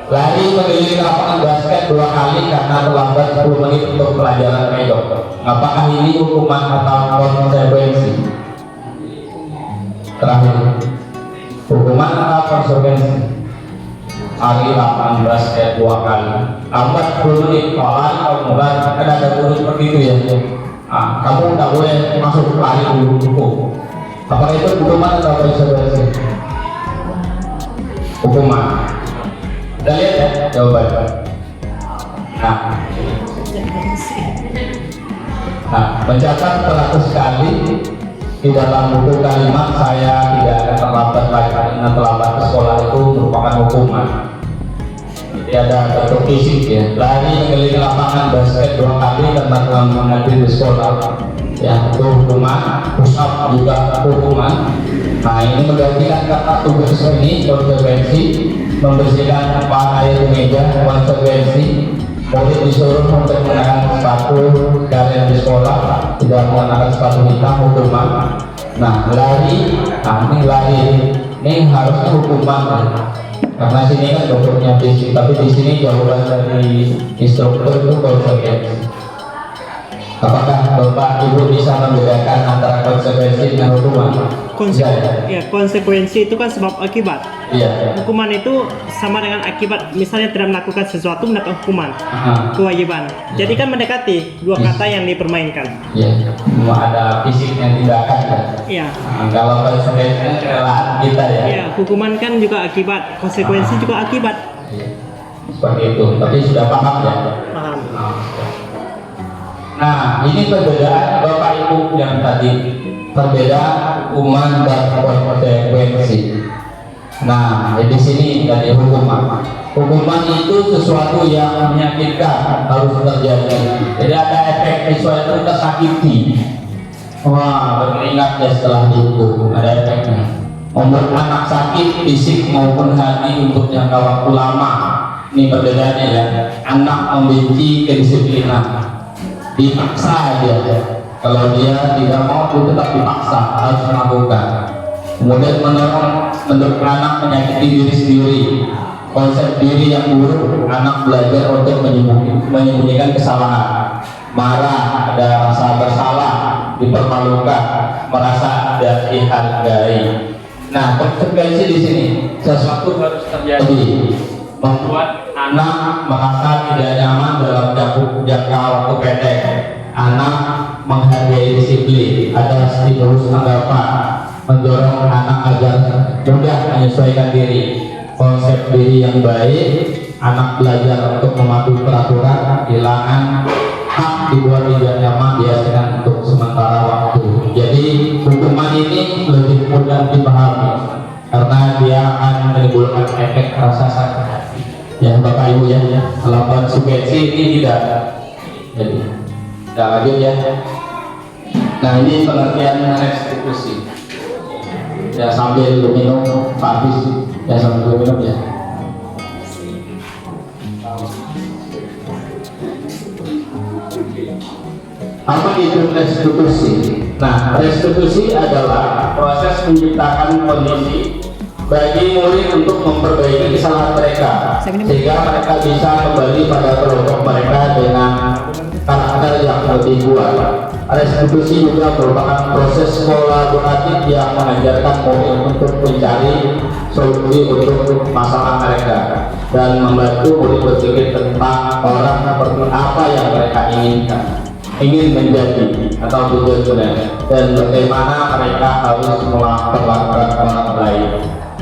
Lari mengelilingi lapangan basket 2 kali karena terlambat 10 menit untuk pelajaran medok. Apakah ini hukuman atau konsekuensi? Terakhir, hukuman atau konsekuensi? Lari lapangan basket 2 kali, lambat 10 menit. Kalau lari kan ada guru seperti itu ya. Kamu tidak boleh masuk lari dulu. Apakah itu hukuman atau konsekuensi? Hukuman. Kita lihat ya jawabannya. Mencatat 100 kali di dalam buku kalimat saya tidak akan terlambat lagi karena terlambat ke sekolah itu merupakan hukuman. Jadi ada bentuk fisik ya, lari mengelilingi lapangan basket 2 kali karena telah menghadiri di sekolah. Ya, itu hukuman. Push up juga hukuman. Nah, ini menggantikan kata tugas ini konsekuensi. Membersihkan air di meja konsekuensi. Murid disuruh untuk mengenakan sepatu seharian di sekolah, tidak mengenakan sepatu hitam hukuman. Nah, lari, ini lari ini harusnya hukuman karena sini kan bentuknya fisik, tapi di sini jawaban dari instruktur itu konsekuensi. Apakah Bapak Ibu bisa membedakan antara konsekuensi dengan hukuman? Konsekuensi itu kan sebab akibat. Iya. Hukuman itu sama dengan akibat. Misalnya tidak melakukan sesuatu mendapat hukuman, kewajiban. Jadi kan mendekati dua kata yang dipermainkan. Iya. Cuma ada fisik yang tidak ada. Iya. Kalau konsekuensi kerelaan kita ya. Iya. Hukuman kan juga akibat. Konsekuensi juga akibat. Seperti itu. Tapi sudah paham ya. Paham. Nah, ini perbedaan Bapak Ibu yang tadi, perbedaan hukuman dan konsekuensi. Nah, di sini tadi hukuman. Hukuman itu sesuatu yang menyakitkan harus terjadi. Jadi ada efek visual itu tersakiti. Wah, beringat ya setelah dihukum ada efeknya. Membuat anak sakit fisik maupun hati untuk jangka waktu lama. Ini perbedaannya ya. Anak membenci kedisiplinan. Dipaksa aja, kalau dia tidak mau itu tetap dipaksa harus melakukan. Kemudian mendorong anak menyakiti diri sendiri, konsep diri yang buruk. Anak belajar untuk menyembunyikan kesalahan, marah, ada rasa bersalah, dipermalukan, merasa tidak dihargai. Nah, konsekuensi di sini sesuatu harus terjadi, membuat anak merasa tidak nyaman dalam jangka waktu pendek. Anak menghargai disiplin, ada stimulus anggapan, mendorong anak agar mudah menyesuaikan diri, konsep diri yang baik. Anak belajar untuk mematuhi peraturan, kehilangan hak dibuat tidak nyaman biasanya untuk sementara waktu. Jadi hukuman ini lebih mudah dipahami karena dia akan menimbulkan efek rasa sakit hati. Ya Bapak Ibu ya, kalau konsekuensi ini tidak. Jadi tidak lanjut ya. Nah, ini pengertian restitusi. Ya sambil minum Pak Hafiz, ya sambil minum ya. Apa itu restitusi? Nah, restitusi adalah proses menciptakan kondisi bagi murid untuk memperbaiki kesalahan mereka sehingga mereka bisa kembali pada kelompok mereka dengan karakter yang lebih kuat. Restitusi juga merupakan proses kolaboratif yang mengajarkan murid untuk mencari solusi untuk masalah mereka dan membantu murid berpikir tentang orang seperti apa yang mereka ingin menjadi atau tujuan sebenarnya, dan bagaimana mereka harus memperlakukan orang lain.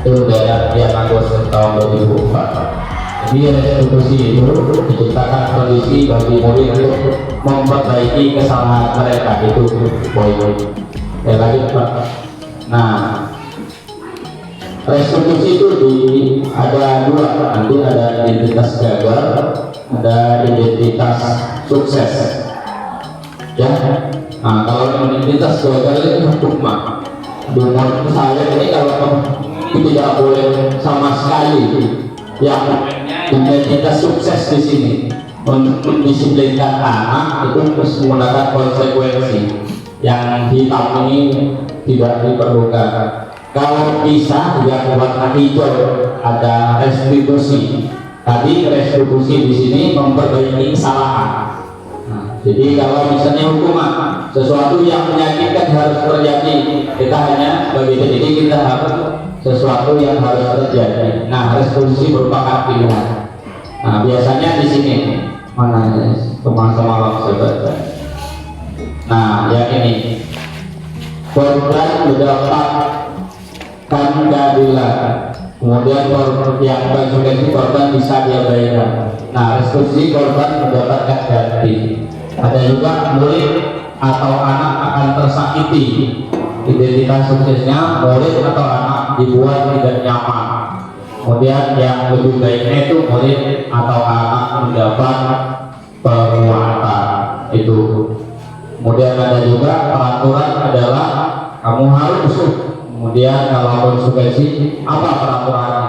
Itu dari Agustus tahun 2004. Jadi restitusi itu menciptakan kondisi bagi murid untuk memperbaiki kesalahan mereka. Itu poin. Ya lanjut Pak. Nah, restitusi itu ada dua. Nanti ada identitas gagal, ada identitas sukses. Ya. Nah, kalau identitas gagal itu hukuman. Menurut saya ini kalau tidak boleh sama sekali yang identitas sukses di sini untuk mendisiplinkan anak itu harus menggunakan konsekuensi yang hitam ini tidak diperlukan. Kalau bisa yang warna hijau ada restitusi. Tadi restitusi di sini memperbaiki kesalahan. Nah, jadi kalau misalnya hukuman sesuatu yang menyakitkan harus terjadi, kita hanya begitu. Jadi kita harus sesuatu yang harus terjadi. Nah, restitusi merupakan pilihan. Nah, biasanya di sini mana ya? Sama-sama saudara. Nah, yang ini korban mendapatkan keadilan, kemudian yang konsekuensi korban bisa diabaikan. Nah, restitusi korban mendapatkan ganti. Ada juga murid atau anak akan tersakiti, identitas suksesnya murid atau anak dibuat tidak nyaman. Kemudian yang lebih baiknya itu murid atau anak mendapat penguatan itu. Kemudian ada juga peraturan adalah kamu harus. Kemudian kalau konsekuensi apa peraturannya?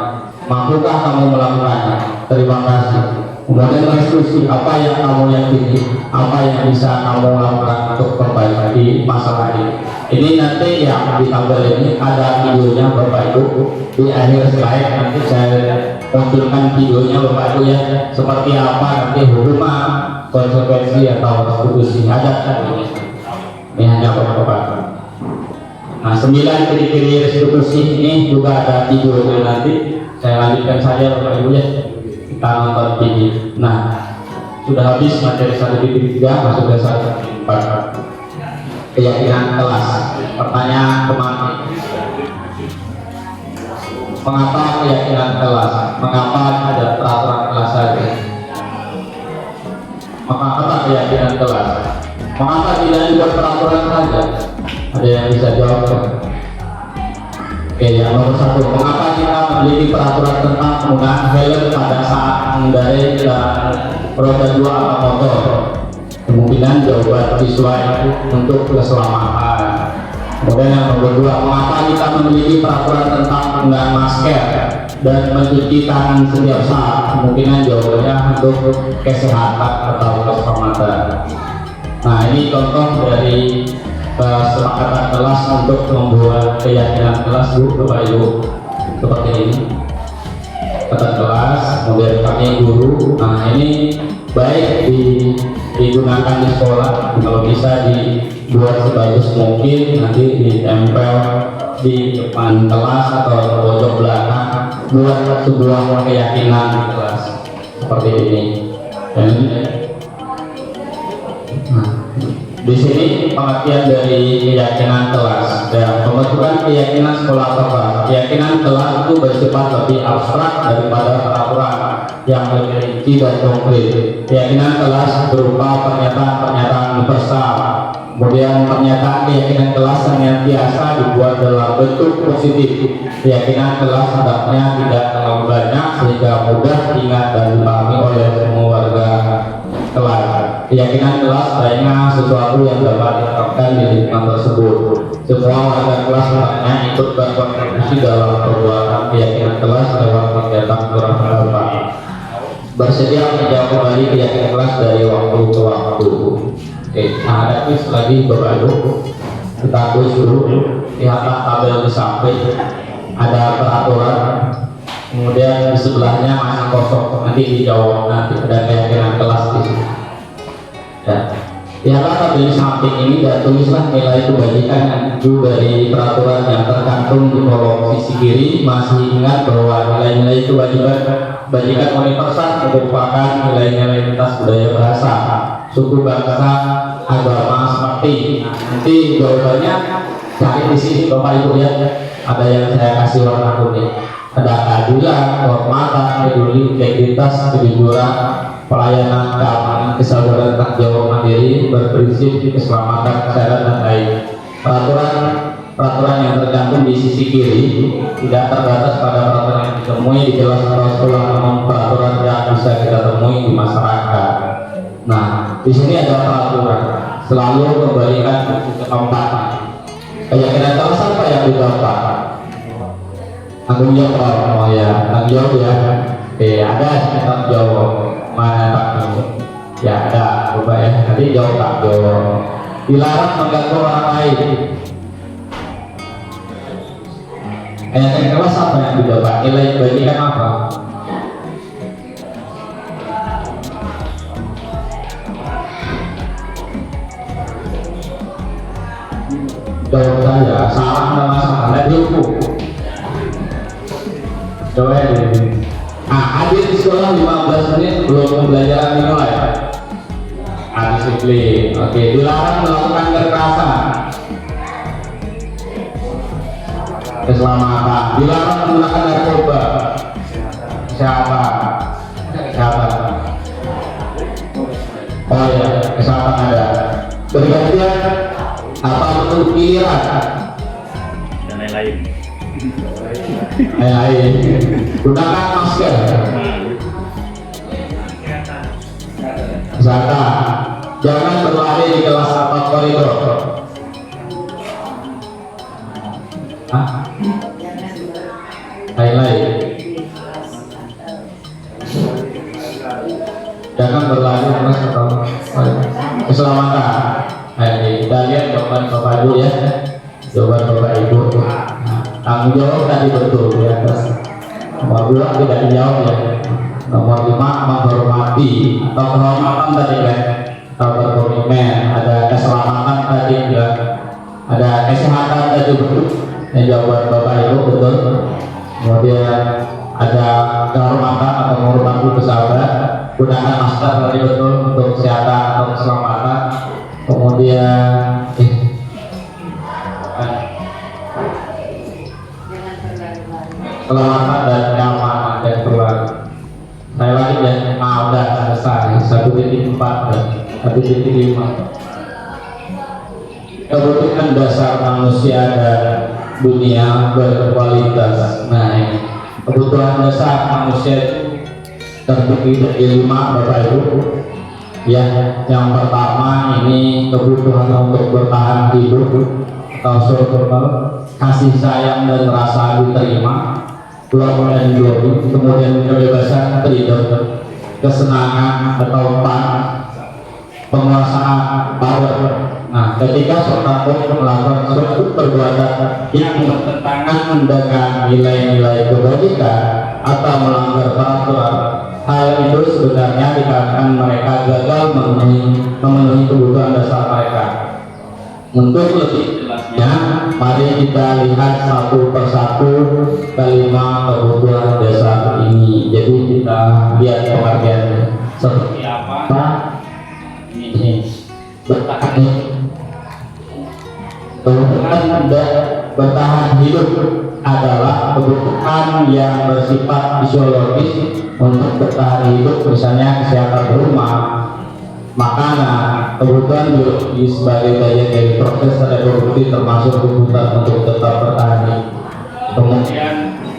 Mampukah kamu melakukannya? Terima kasih. Kemudian restitusi apa yang kamu yakini, apa yang bisa kamu lakukan untuk memperbaiki masalah ini. Ini nanti yang di tabel ini ada videonya Bapak Ibu. Di akhir slide nanti saya munculkan videonya Bapak Ibu ya, seperti apa nanti hukuman, konsekuensi atau restitusi. Ada ini hanya Bapak. Nah, 9 ciri-ciri restitusi ini juga ada videonya nanti. Saya lanjutkan saja Bapak Ibu ya. Kita nonton video. Nah, sudah habis materi 1.3, masuk ke 1.4. Keyakinan kelas. Pertanyaan kemana? Mengapa keyakinan kelas? Mengapa ada peraturan kelas saja? Mengapa keyakinan kelas? Mengapa tidak juga peraturan saja? Ada yang bisa jawab? Oke, yang nomor 1, mengapa kita memiliki peraturan tentang penggunaan helm pada saat mengendarai roda 2 atau motor? Kemungkinan jawaban siswa itu untuk keselamatan. Kemudian yang nomor 2, mengapa kita memiliki peraturan tentang penggunaan masker dan mencuci tangan setiap saat? Kemungkinan jawabannya untuk kesehatan atau keselamatan. Nah, ini contoh dari kesepakatan kelas untuk membuat keyakinan kelas Bapak Ibu seperti ini. Kata kelas, kemudian kami guru. Nah, ini baik digunakan di sekolah, kalau bisa dibuat sebagus mungkin, nanti ditempel di depan kelas atau pojok belakang, buat sebuah keyakinan di kelas seperti ini. Dan di sini pengertian dari keyakinan kelas dan pembentukan keyakinan sekolah atau kelas. Keyakinan kelas itu bersifat lebih abstrak daripada peraturan yang lebih rinci dan konkret. Keyakinan kelas berupa pernyataan-pernyataan universal. Kemudian pernyataan keyakinan kelas senantiasa dibuat dalam bentuk positif. Keyakinan kelas hendaknya tidak terlalu banyak sehingga mudah diingat dan dipahami oleh semua warga kelas. Keyakinan kelas lainnya sesuatu yang dapat diterapkan di lingkungan tersebut. Semua warga kelas hendaknya ikut berkontribusi dalam perbuatan keyakinan kelas lewat kegiatan kurang pendapat. Bersedia menjawab kembali keyakinan kelas dari waktu ke waktu. Oke, nah ada quiz lagi Bapak Ibu. Kita quiz dulu. Lihat tabel di samping ada peraturan. Kemudian di sebelahnya masih kosong, nanti dijawab nanti ada keyakinan kelas di sini. Ya, lihatlah tabel di samping ini dan tulislah nilai kebajikan yang tujuh dari peraturan yang tercantum di kolom sisi kiri. Masih ingat bahwa nilai-nilai kebajikan universal merupakan nilai-nilai lintas budaya bahasa, suku bangsa, agama seperti. Nanti jawabannya cari di sini Bapak Ibu ya. Ada yang saya kasih warna kuning. Ada keadilan, kehormatan, peduli, integritas, kejujuran, pelayanan, keamanan, kesabaran, tanggung jawab mandiri, berprinsip, keselamatan, kesehatan, dan lain. Peraturan yang tercantum di sisi kiri tidak terbatas pada peraturan yang ditemui di kelas atau sekolah, namun peraturan yang bisa kita temui di masyarakat. Nah, di sini ada peraturan. Selalu kembalikan buku ke tempatnya. Keyakinan kelas apa yang dibapak? Tanggung jawab, oh ya, tanggung jawab ya. Oke, ada tanggung jawab. Mana Pak? Ya ada, coba ya. Tadi jawab tak jawab. Dilarang mengganggu orang lain. Keyakinan kelas apa yang dibapak? Nilai kebaikan apa? Jawab saya, salah sama salah dihukum. Coba ini. Hadir di sekolah 15 menit belum pembelajaran dimulai. Disiplin. Oke, dilarang melakukan kekerasan. Keselamatan. Dilarang menggunakan narkoba. Kesehatan. Oh ya, kesehatan ada. Bergantian atau untuk pilihan dan lain-lain. Gunakan masker. Kesehatan. Jangan berlari di kelas atau koridor. Lain-lain. Jangan berlari di kelas atau koridor. Keselamatan. Kita lihat jawaban Bapak Ibu ya. Jawaban Bapak Ibu. Tanggung jawab tadi betul di atas. Nomor 2 tidak dijawab ya. Nomor 5 menghormati atau penghormatan tadi kan. Atau berkomitmen. Ada keselamatan tadi ya. Ada kesehatan tadi betul. Jawaban Bapak Ibu betul. Kemudian ada kehormatan atau menghormati pesahabat. Gunakan masker tadi betul untuk kesehatan atau keselamatan. Kemudian keselamatan dan keamanan dan berlari. Saya lagi ya, udah selesai 1.4 dan 1.5. Kebutuhan dasar manusia dan dunia berkualitas. Nah, ini kebutuhan dasar manusia itu terdiri dari 5 Bapak Ibu. Ya, yang pertama ini kebutuhan untuk bertahan hidup atau survival, kasih sayang dan rasa diterima, keluarga dan glory, kemudian kebebasan, freedom, kesenangan atau fun, penguasaan, power. Nah, ketika seorang melakukan suatu perbuatan yang bertentangan dengan nilai-nilai kebajikan atau melanggar peraturan, hal itu sebenarnya dikarenakan mereka gagal memenuhi kebutuhan dasar mereka. Untuk lebih jelasnya, mari kita lihat satu persatu kelima kebutuhan dasar ini. Jadi kita lihat pengertiannya seperti apa. Ini bertahan bertahan hidup adalah kebutuhan yang bersifat fisiologis untuk bertahan hidup, misalnya kesehatan rumah, makanan, kebutuhan biologis sebagai bagian dari proses reproduksi termasuk kebutuhan untuk tetap bertahan hidup. Kemudian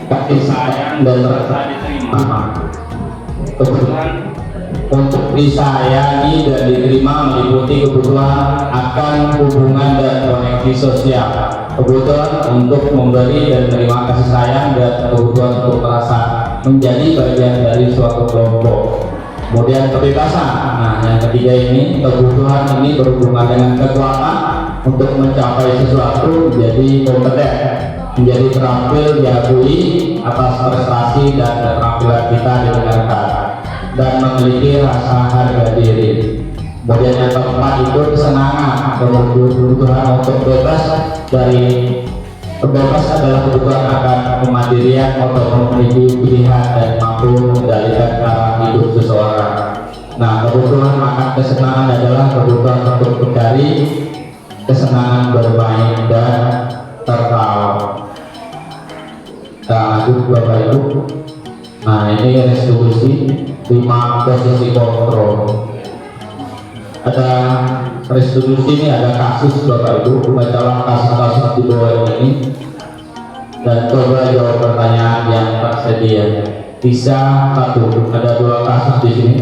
kasih sayang dan rasa diterima, kebutuhan untuk disayangi dan diterima meliputi kebutuhan akan hubungan dan koneksi sosial, kebutuhan untuk memberi dan menerima kasih sayang, dan kebutuhan untuk merasa menjadi bagian dari suatu kelompok. Kemudian kebebasan. Nah, yang ketiga ini, kebutuhan ini berhubungan dengan kekuatan untuk mencapai sesuatu, menjadi kompeten, menjadi terampil diakui atas prestasi dan keterampilan kita didengarkan, dan memiliki rasa harga diri. Kemudian yang keempat itu kesenangan, kebutuhan untuk bebas dari bebas adalah kebutuhan akan kemandirian untuk memiliki pilihan dan mampu mengendalikan cara hidup seseorang. Nah, kebutuhan akan kesenangan adalah kebutuhan untuk mencari kesenangan bermain dan tertawa. Lanjut Bapak Ibu. Nah, ini restitusi 5 posisi kontrol. Ada restitusi ini, ada kasus Bapak Ibu, bacalah kasus-kasus di bawah ini dan coba jawab pertanyaan yang tersedia. Bisa satu, ada 2 kasus di sini.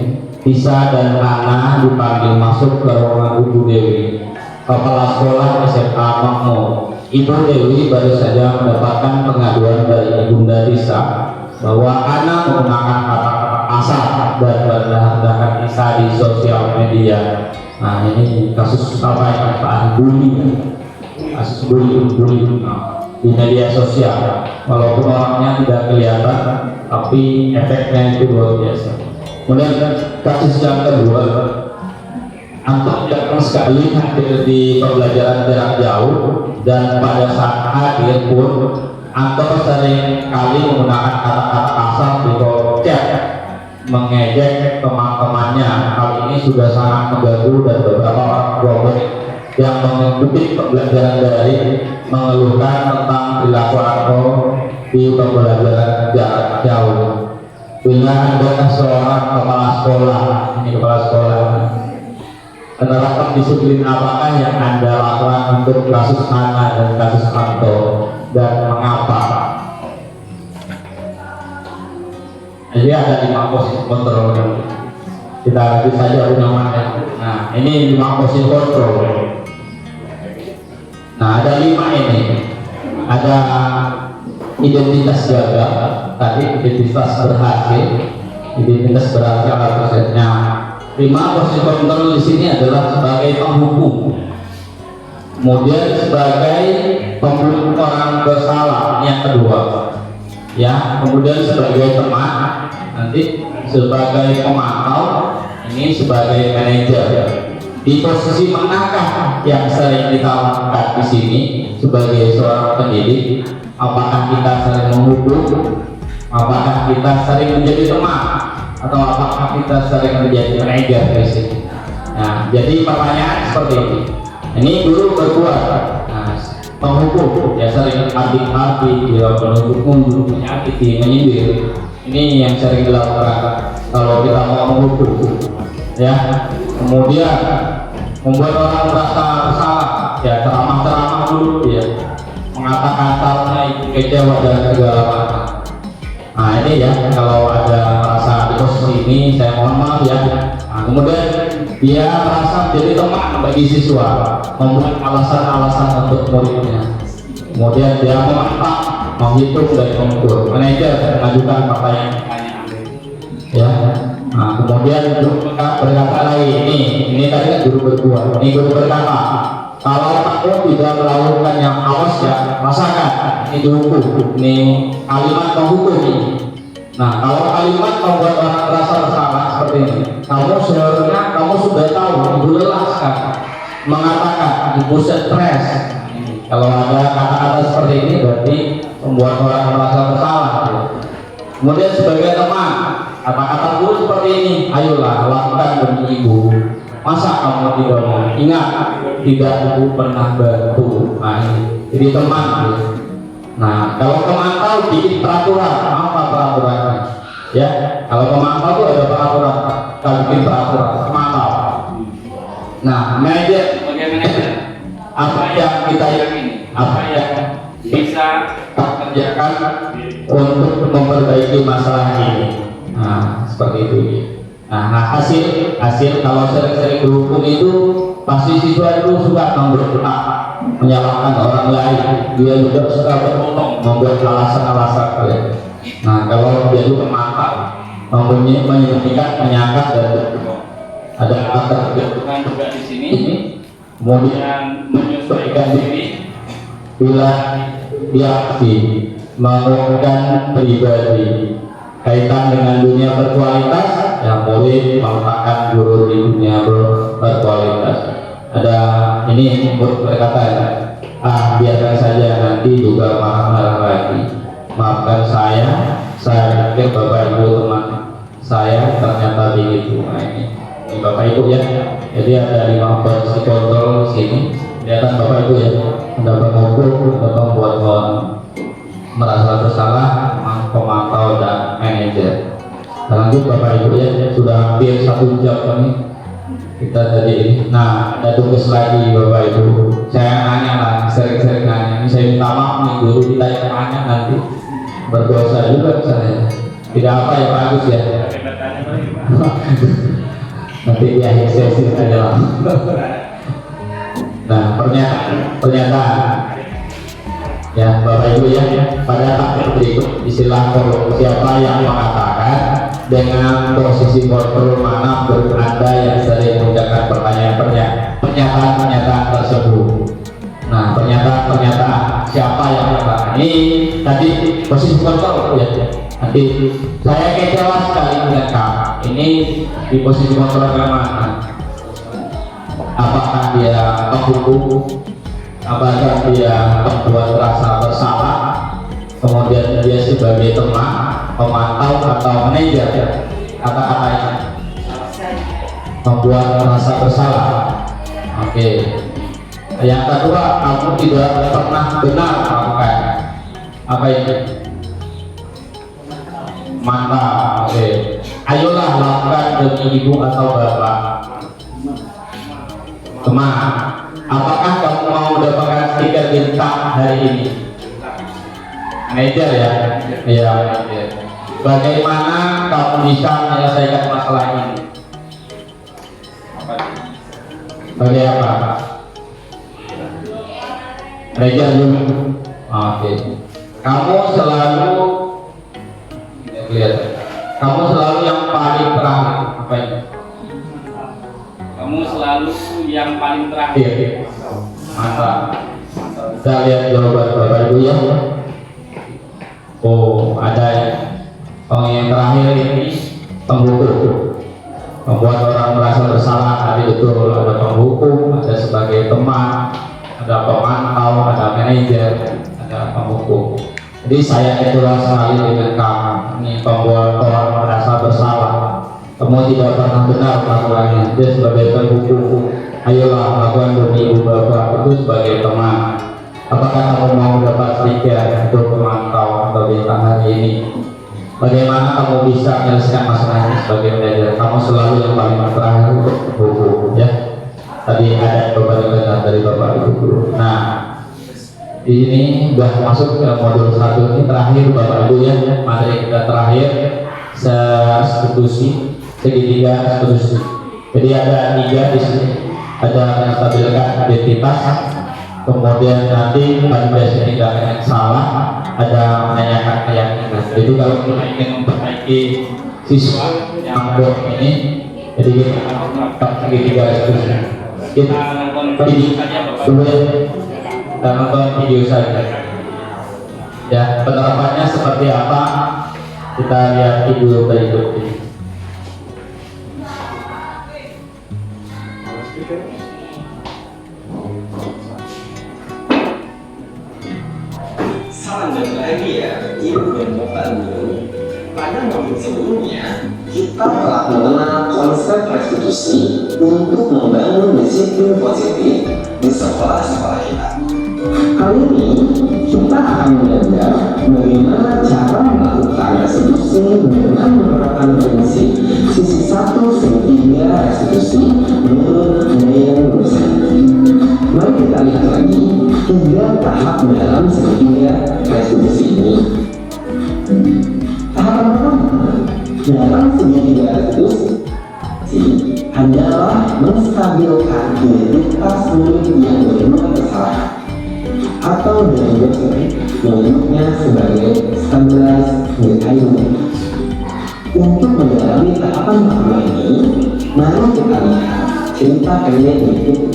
Tisa dan Hana dipanggil masuk ke ruangan Ibu Dewi, kepala sekolah SMA Makmur. Ibu Dewi baru saja mendapatkan pengaduan dari Ibunda Risa bahwa anak menggunakan kata-kata kasar dan merendahkan Risa di sosial media. Nah, ini kasus apa yang Pak bully, kasus bully di media sosial. Walaupun orangnya tidak kelihatan, tapi efeknya itu luar biasa. Kemudian kasus yang kedua, antum datang sekali hadir di pembelajaran jarak jauh, dan pada saat hadir pun antum sering kali menggunakan kata-kata kasar di chat, mengejek teman-temannya. Hal ini sudah sangat mengganggu, dan beberapa orang tua yang mengikuti pembelajaran daring mengeluhkan tentang perilaku antum di pembelajaran jarak jauh. Bila ada seorang kepala sekolah, ini kepala sekolah, penerapan disiplin apakah yang Anda lakukan untuk kasus Ana dan kasus Anto, dan mengapa? Jadi ada 5 posisi kontrol. Kita lanjut saja namanya. Nah, ini 5 posisi kontrol. Nah, ada 5 ini. Ada identitas gagal, tadi identitas berhasil, prosesnya. 5 posisi kontrol di sini adalah sebagai penghukum, kemudian sebagai pemburu orang bersalah yang kedua, ya, kemudian sebagai teman, nanti sebagai pemantau, ini sebagai manajer. Di posisi manakah yang sering kita lakukan di sini sebagai seorang pendidik? Apakah kita sering menghukum? Apakah kita sering menjadi teman? Atau apakah kita sering menjadi manajer di sini? Nah, jadi pertanyaan seperti ini. Ini guru berbuat, nah, penghukum ya sering arti-arti, bila penuntut mundur, menyakiti, menyindir. Ini yang sering dilakukan kalau kita mau menghukum, ya. Kemudian membuat orang merasa bersalah, ya, ceramah-ceramah dulu, ya, mengatakan salahnya itu kecewa dan segala macam. Nah, ini ya, kalau ada merasa di posisi ini, saya mohon maaf ya. Nah, kemudian dia merasa menjadi teman bagi siswa, membuat alasan-alasan untuk muridnya. Kemudian dia memantau, menghitung dan mengukur. Manajer mengajukan pertanyaan, ya. Nah, kemudian guru berkata lagi, ini tadi kan guru berdua, ini guru berkata, kalau takut tidak melakukan yang awas ya, rasakan, ini dihukum, ini kalimat menghukum ini. Nah, kalau kalimat membuat orang merasa bersalah seperti ini, kamu seharusnya kamu sudah tahu, ibu lelah sekarang mengatakan, ibu stres. Kalau ada kata-kata seperti ini berarti membuat orang merasa bersalah. Kemudian sebagai teman, kata-kata guru seperti ini, ayolah lakukan demi ibu. Masa kamu tidak mau? Ingat, tidak ibu pernah bantu. Nah, jadi teman. Nah, kalau pemantau bikin peraturan, apa peraturannya? Ya, kalau pemantau itu ada peraturan, kalau bikin peraturan, pemantau. Nah, manajer, bagaimana apa yang kita yakini, apa yang bisa kita kerjakan untuk memperbaiki masalah ini. Nah, seperti itu. Nah, hasil kalau sering-sering berhukum itu pasti siswa itu suka memberontak, menyalahkan orang lain. Dia juga suka berbohong, membuat alasan-alasan. Nah, kalau dia juga mantap, menyembunyikan, menyangka dan ada ketergantungan juga di sini. Kemudian menyesuaikan diri bila dia mengurungkan pribadi kaitan dengan dunia berkualitas, yang boleh merupakan guru di dunia berkualitas. Ada ini berkata, biarkan saja, nanti juga marah-marah lagi. Maafkan saya pikir Bapak Ibu teman saya ternyata begitu. Nah, ini Bapak Ibu ya. Jadi ada 5 posisi kontrol di sini. Kelihatan Bapak Ibu ya, mendapat mengukur, membuat merasa bersalah, pemantau dan manajer. Lanjut Bapak Ibu ya, sudah hampir 1 jam ini kita tadi. Nah, ada tugas lagi Bapak Ibu. Saya nanya lah, sering-sering nanya. Ini saya minta maaf nih guru kita yang nanya nanti berdosa juga saya. Tidak apa ya Pak Agus ya. Nanti di akhir sesi aja lah. Nah, pernyataan Ibu ya, pada takbir berikut istilah siapa yang mengatakan dengan posisi kontrol mana menurut Anda yang sering menggunakan pernyataan tersebut. Nah, pernyataan siapa yang mengatakan ini tadi posisi kontrol ya. Nanti saya kecewa sekali dengan kamu. Ini di posisi kontrol mana? Apakah dia penghukum? Apakah dia membuat rasa bersalah? Kemudian dia sebagai teman, pemantau atau manajer? Kata-katanya membuat rasa bersalah. Oke. Yang kedua, kamu tidak pernah benar melakukan apa ini? Mantap. Oke. Ayolah lakukan demi ibu atau bapak. Teman, apakah kamu mau mendapatkan stiker bintang hari ini? Manajer ya? Iya, manajer. Bagaimana kamu bisa menyelesaikan masalah ini? Bagaimana? Manajer dulu. Oke. Kamu selalu lihat. Kamu selalu yang paling terakhir. Apa ini? Kamu selalu yang paling terakhir. Mantap. Kita lihat jawaban Bapak Ibu ya. Oh, ada ya. Oh, yang terakhir ini penghukum, membuat orang merasa bersalah. Tadi betul, ada penghukum, ada sebagai teman, ada pemantau, ada manajer, ada penghukum. Jadi saya itulah sekali dengan kamu. Ini pembuat orang merasa bersalah. Kamu tidak pernah benar melakukannya. Dia sebagai penghukum. Ayolah lakukan demi ibu bapak itu sebagai teman. Apakah kamu mau dapat stiker untuk pemantau atau bintang hari ini? Bagaimana kamu bisa menyelesaikan masalah ini sebagai manajer? Kamu selalu yang paling terakhir untuk hukum ya. Tadi ada beberapa benar dari Bapak Ibu. Nah, ini sudah masuk ke modul 1 ini terakhir Bapak Ibu ya. Materi kita terakhir substitusi segitiga substitusi. Jadi ada 3 di sini. Ada menstabilkan identitas, kemudian nanti validasi tindakan yang salah, ada menanyakan keyakinan. Jadi kalau kita ingin memperbaiki siswa yang ini, jadi kita akan segitiga substitusi. Kita nonton video saja. Ya, penerapannya seperti apa? Kita lihat video berikut ini. Saran dan bahagia ibu dan bapak dulu. Pada modul sebelumnya kita telah mengenal konsep restitusi untuk membangun disiplin positif di sekolah-sekolah kita. Kali ini kita akan belajar bagaimana cara melakukan restitusi dengan menerapkan prinsip sisi 1 segitiga restitusi menurut Brian Wilson. Mari kita lihat lagi 3 tahap dalam segitiga restitusi ini. Tahap pertama dalam segitiga restitusi adalah menstabilkan identitas murid yang berbuat kesalahan, atau dengan bahasa menyebutnya sebagai stabilized identity. Untuk mendalami tahapan pertama ini, mari kita lihat cerita pendek berikut.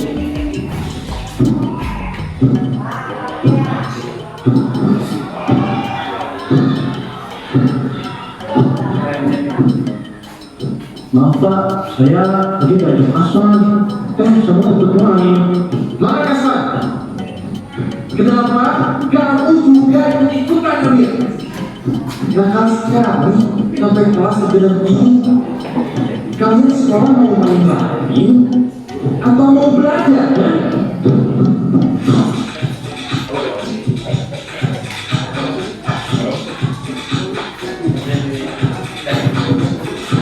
Maaf Pak, saya tadi belajar asal, semua untuk lain. Mana kasar? Kenapa kamu juga ikut-ikutan dia? Nakal sekali, sampai kelas lebih. Kalian sekolah mau main-main atau mau belajar?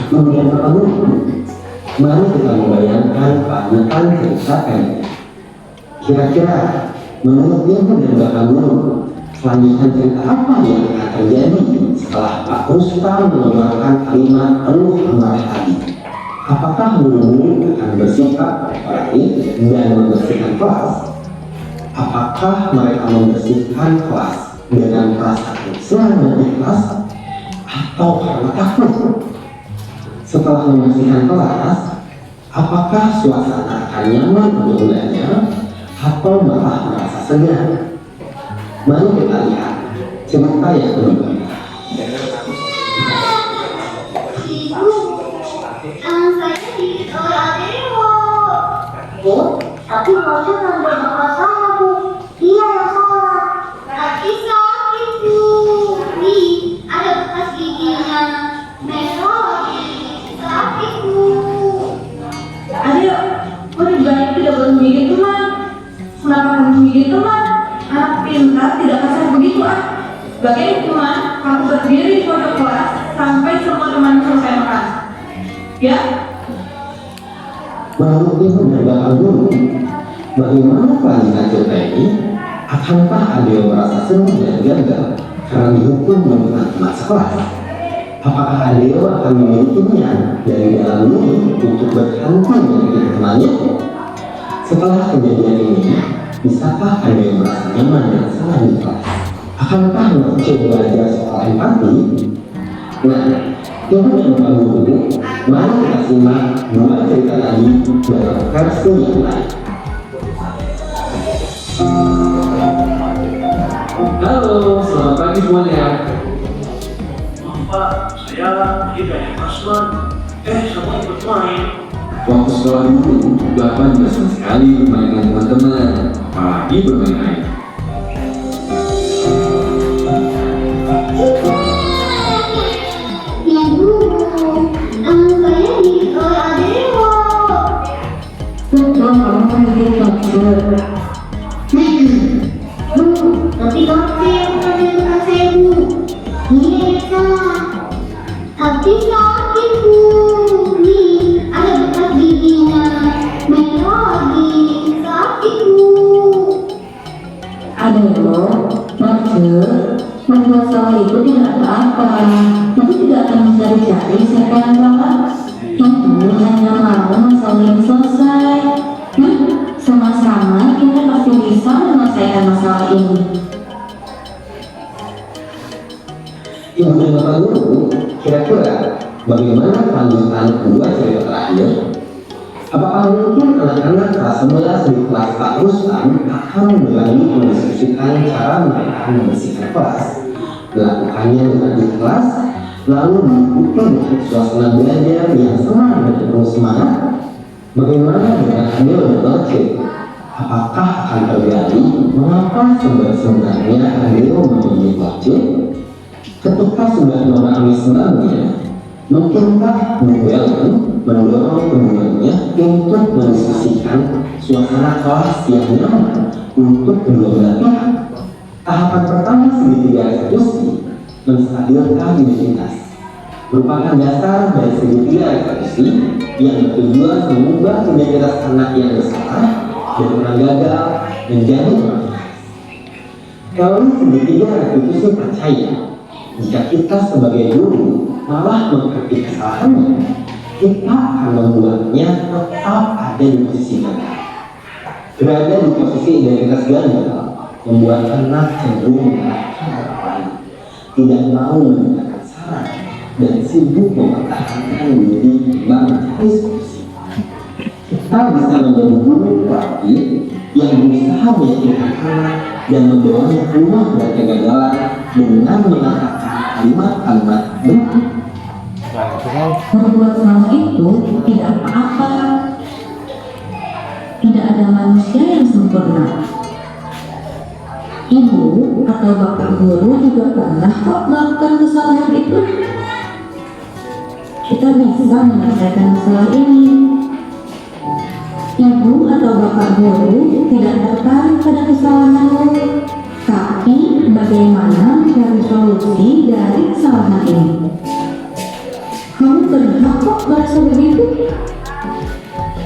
Kemudian kamu, mari kita membayangkan kelanjutan cerita ini. Kira-kira menurut ibu dan bapak guru, kelanjutan cerita apa yang akan terjadi setelah Pak Rustam mengeluarkan kalimat ruh amarah tadi? Apakah guru akan bersikap baik dan membersihkan kelas? Apakah mereka membersihkan kelas dengan perasaan senang dan ikhlas atau karena takut? Setelah membersihkan kelas, apakah suasana akan nyaman untuk belajar atau malah merasa segan? Mari kita lihat cerita yang kedua. Saya di Adeo. Tapi Masya nambah masalah, Bu. Dia yang salah. Tapi sakit, Bu. Nih, ada bekas giginya. Merah, sakit, Bu. Ayo, kok lebih baik tidak boleh menggigit teman? Kenapa kamu menggigit teman? Anak pintar tidak kasar begitu ah. Sebagai hukuman, kamu berdiri di pojok kelas sampai semua teman selesai makan. Ya? Menurut ibu dan bapak guru, bagaimana kelanjutan cerita ini? Akankah Adeo merasa senang dan gagal karena dihukum dengan teman sekelas? Apakah Adeo akan memilikinya dari dalam diri untuk berhenti memiliki temannya? Setelah kejadian ini, bisakah Adeo merasa nyaman dan senang di kelas? Akankah Noce belajar soal empati? Nah, ibu dan bapak guru, mari kita simak dua cerita tadi dalam versi yang lain. Halo, selamat pagi semuanya. Pak, saya lagi banyak pasukan. Semua ikut main. Waktu sekolah dulu, Bapak juga senang sekali bermain dengan teman-teman, apalagi bermain air. Ya, Bu. Saya di Adeo. Betul, kamu menggigit maksud. Bu, tapi kalau saya bukan dari bekas saya, Bu. Ini yang salah. Tapi sakit, Bu. Nih, ada bekas giginya. Merah lagi. Sakit, Bu. Aduh, maksud membuat salah itu tidak apa-apa. Nanti tidak akan bisa dicari siapa yang salah. Itu hanya mau masalah yang selesai. Sama-sama kita pasti bisa menyelesaikan masalah ini. Ibu dan bapak guru, kira-kira bagaimana kelanjutan kedua cerita terakhir? Apakah mungkin anak-anak kelas 11 di kelas Pak Rustam akan berani mendiskusikan cara mereka membersihkan kelas, melakukannya dengan ikhlas, lalu diikuti dengan suasana belajar yang senang dan penuh semangat? Bagaimana dengan Adeo dan Noce? Apakah akan terjadi? Mengapa sebenarnya Adeo memilih Noce? Ketika sudah memahami sebabnya, mungkinkah Noel mendorong keduanya untuk mendiskusikan suasana kelas yang nyaman untuk kedua belah pihak? Tahapan pertama segitiga eksekusi menstabilkan identitas, merupakan dasar dari segitiga eksekusi yang bertujuan mengubah identitas anak yang bersalah dan orang gagal menjadi orang sukses. Kalau segitiga eksekusi percaya jika kita sebagai guru malah mengkritik kesalahannya, kita akan membuatnya tetap ada di posisi gagal. Berada di posisi identitas gagal membuat anak cenderung menyalahkan orang lain, tidak mau mendengarkan saran, dan sibuk mempertahankan diri ketimbang mencari solusi. Kita bisa menjadi guru proaktif yang berusaha meyakinkan anak dan membawanya keluar dari kegagalan dengan mengatakan kalimat-kalimat benar. Berbuat salah itu tidak apa-apa. Tidak ada manusia yang sempurna. Ibu atau bapak guru juga pernah kok melakukan kesalahan itu. Kita bisa menyelesaikan masalah ini. Ibu atau bapak guru tidak tertarik pada kesalahanmu, tapi bagaimana mencari solusi dari kesalahan ini. Kamu berhak kok merasa begitu.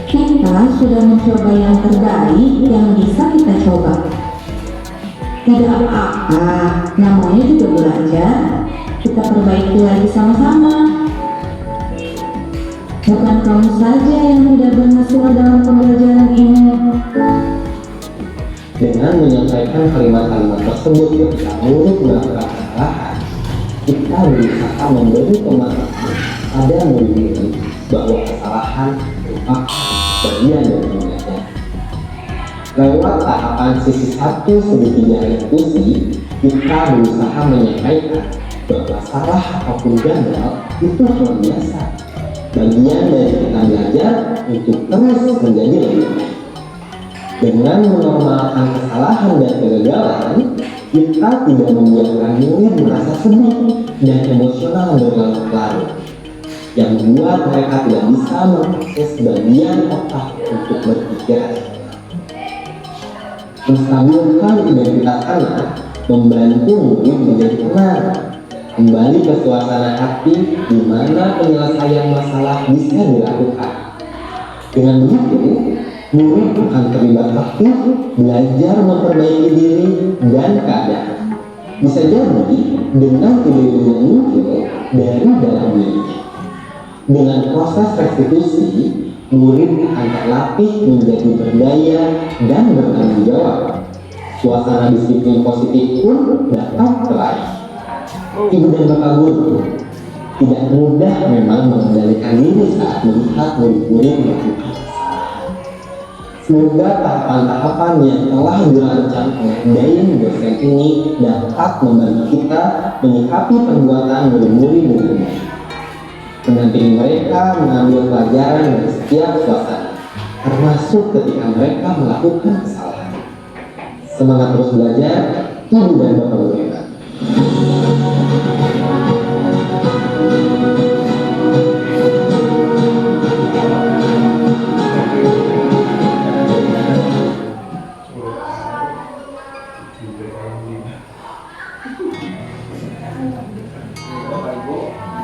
Kita sudah mencoba yang terbaik yang bisa kita coba. Tidak apa-apa, namanya juga belajar. Kita perbaiki lagi sama-sama. Bukan kamu saja yang tidak berhasil dalam pembelajaran ini. Dengan menyampaikan kalimat-kalimat tersebut ketika murid melakukan kesalahan, kita berusaha memberi pemahaman pada murid bahwa kesalahan merupakan bagian dari belajar. Lewat tahapan sisi 1 segitiga restitusi, kita berusaha menyampaikan bahwa salah ataupun gagal itu hal biasa, bagian dari kita belajar untuk terus menjadi lebih baik. Dengan menormalkan kesalahan dan kegagalan, kita tidak membiarkan murid merasa sedih dan emosional berlarut-larut, yang membuat mereka tidak bisa mengakses bagian otak untuk berpikir. Menstabilkan identitas anak membantu murid menjadi tenang, kembali ke suasana hati di mana penyelesaian masalah bisa dilakukan. Dengan begitu, murid akan terlibat aktif belajar memperbaiki diri dan keadaan. Bisa jadi dengan ide-ide yang muncul dari dalam dirinya. Dengan proses restitusi, murid akan terlatih menjadi berdaya dan bertanggung jawab. Suasana disiplin positif pun dapat teraih. Ibu dan bapak guru, tidak mudah memang mengendalikan diri saat melihat murid-murid melakukan kesalahan. Semoga tahapan-tahapan yang telah dirancang oleh Dain dosen ini dapat membantu kita menyikapi perbuatan murid-murid dengan baik, mendampingi mereka mengambil pelajaran dari setiap suasana, termasuk ketika mereka melakukan kesalahan. Semangat terus belajar, ibu dan bapak guru hebat.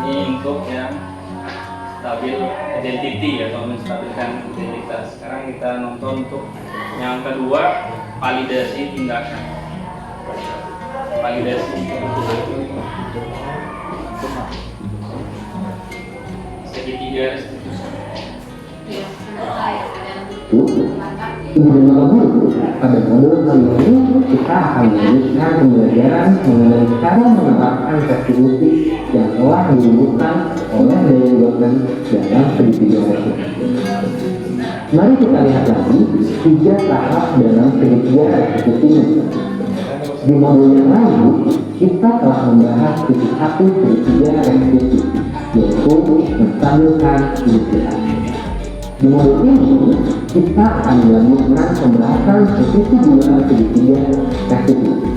Ini untuk yang stabil identity atau menstabilkan identitas. Sekarang kita nonton untuk yang kedua, validasi tindakan. Validasi segitiga restitusi. Ibu dan bapak guru, pada modul kali ini kita akan melanjutkan pembelajaran mengenai cara menerapkan restitusi yang telah dirumuskan oleh Dain dosen dalam segitiga restitusi. Mari kita lihat lagi 3 tahap dalam segitiga restitusi ini. Di modul yang lalu, kita telah membahas sisi 1 segitiga restitusi, yaitu menstabilkan identitas. Di modul ini, kita akan melanjutkan pembahasan sisi 2 segitiga restitusi,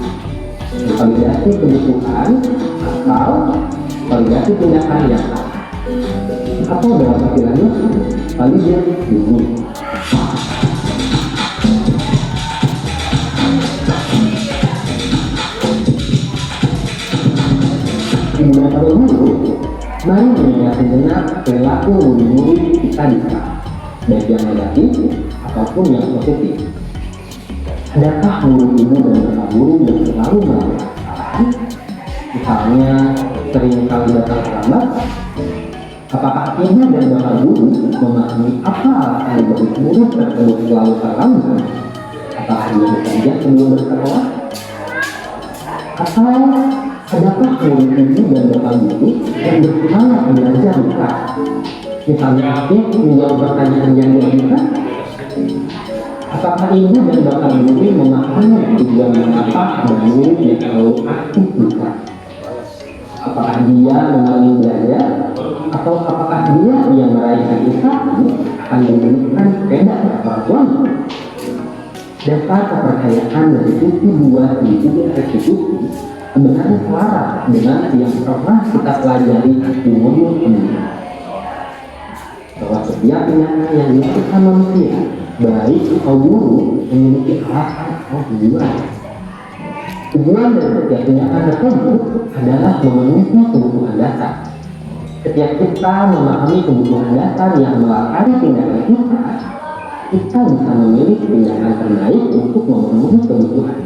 validasi kebutuhan atau validasi tindakan yang salah, atau dalam istilahnya validasi diri. Ibu dan bapak guru, mari mengingat sejenak perilaku murid-murid kita di kelas, baik yang negatif ataupun yang positif. Adakah murid ibu dan bapak guru yang selalu melakukan kesalahan? Misalnya sering kali datang terlambat. Apakah ibu dan bapak guru memahami apa alasan dari murid tersebut selalu terlambat? Apakah dia bekerja sebelum bersekolah? Atau adakah murid ibu dan bapak guru yang bersemangat belajar di kelas? Misalnya aktif menjawab pertanyaan yang diajukan? Apakah ibu dan bapak guru memahami tujuan mengapa ada murid yang selalu aktif di kelas? Apakah dia mengalami belajar? Atau apakah dia yang meraih prestasi akan diberikan sepeda orang tuanya? Data kepercayaan dari sisi 2 segitiga restitusi sebenarnya selaras dengan yang pernah kita pelajari di modul sebelumnya, bahwa setiap tindakan yang dilakukan manusia, baik atau buruk, memiliki alasan atau tujuan. Tujuan dari setiap tindakan tersebut adalah memenuhi kebutuhan dasar. Setiap kita memahami kebutuhan dasar yang melatar tindakan kita bisa memilih tindakan terbaik untuk memenuhi kebutuhan.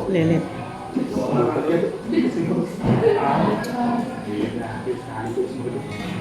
Lelet. itu seperti itu.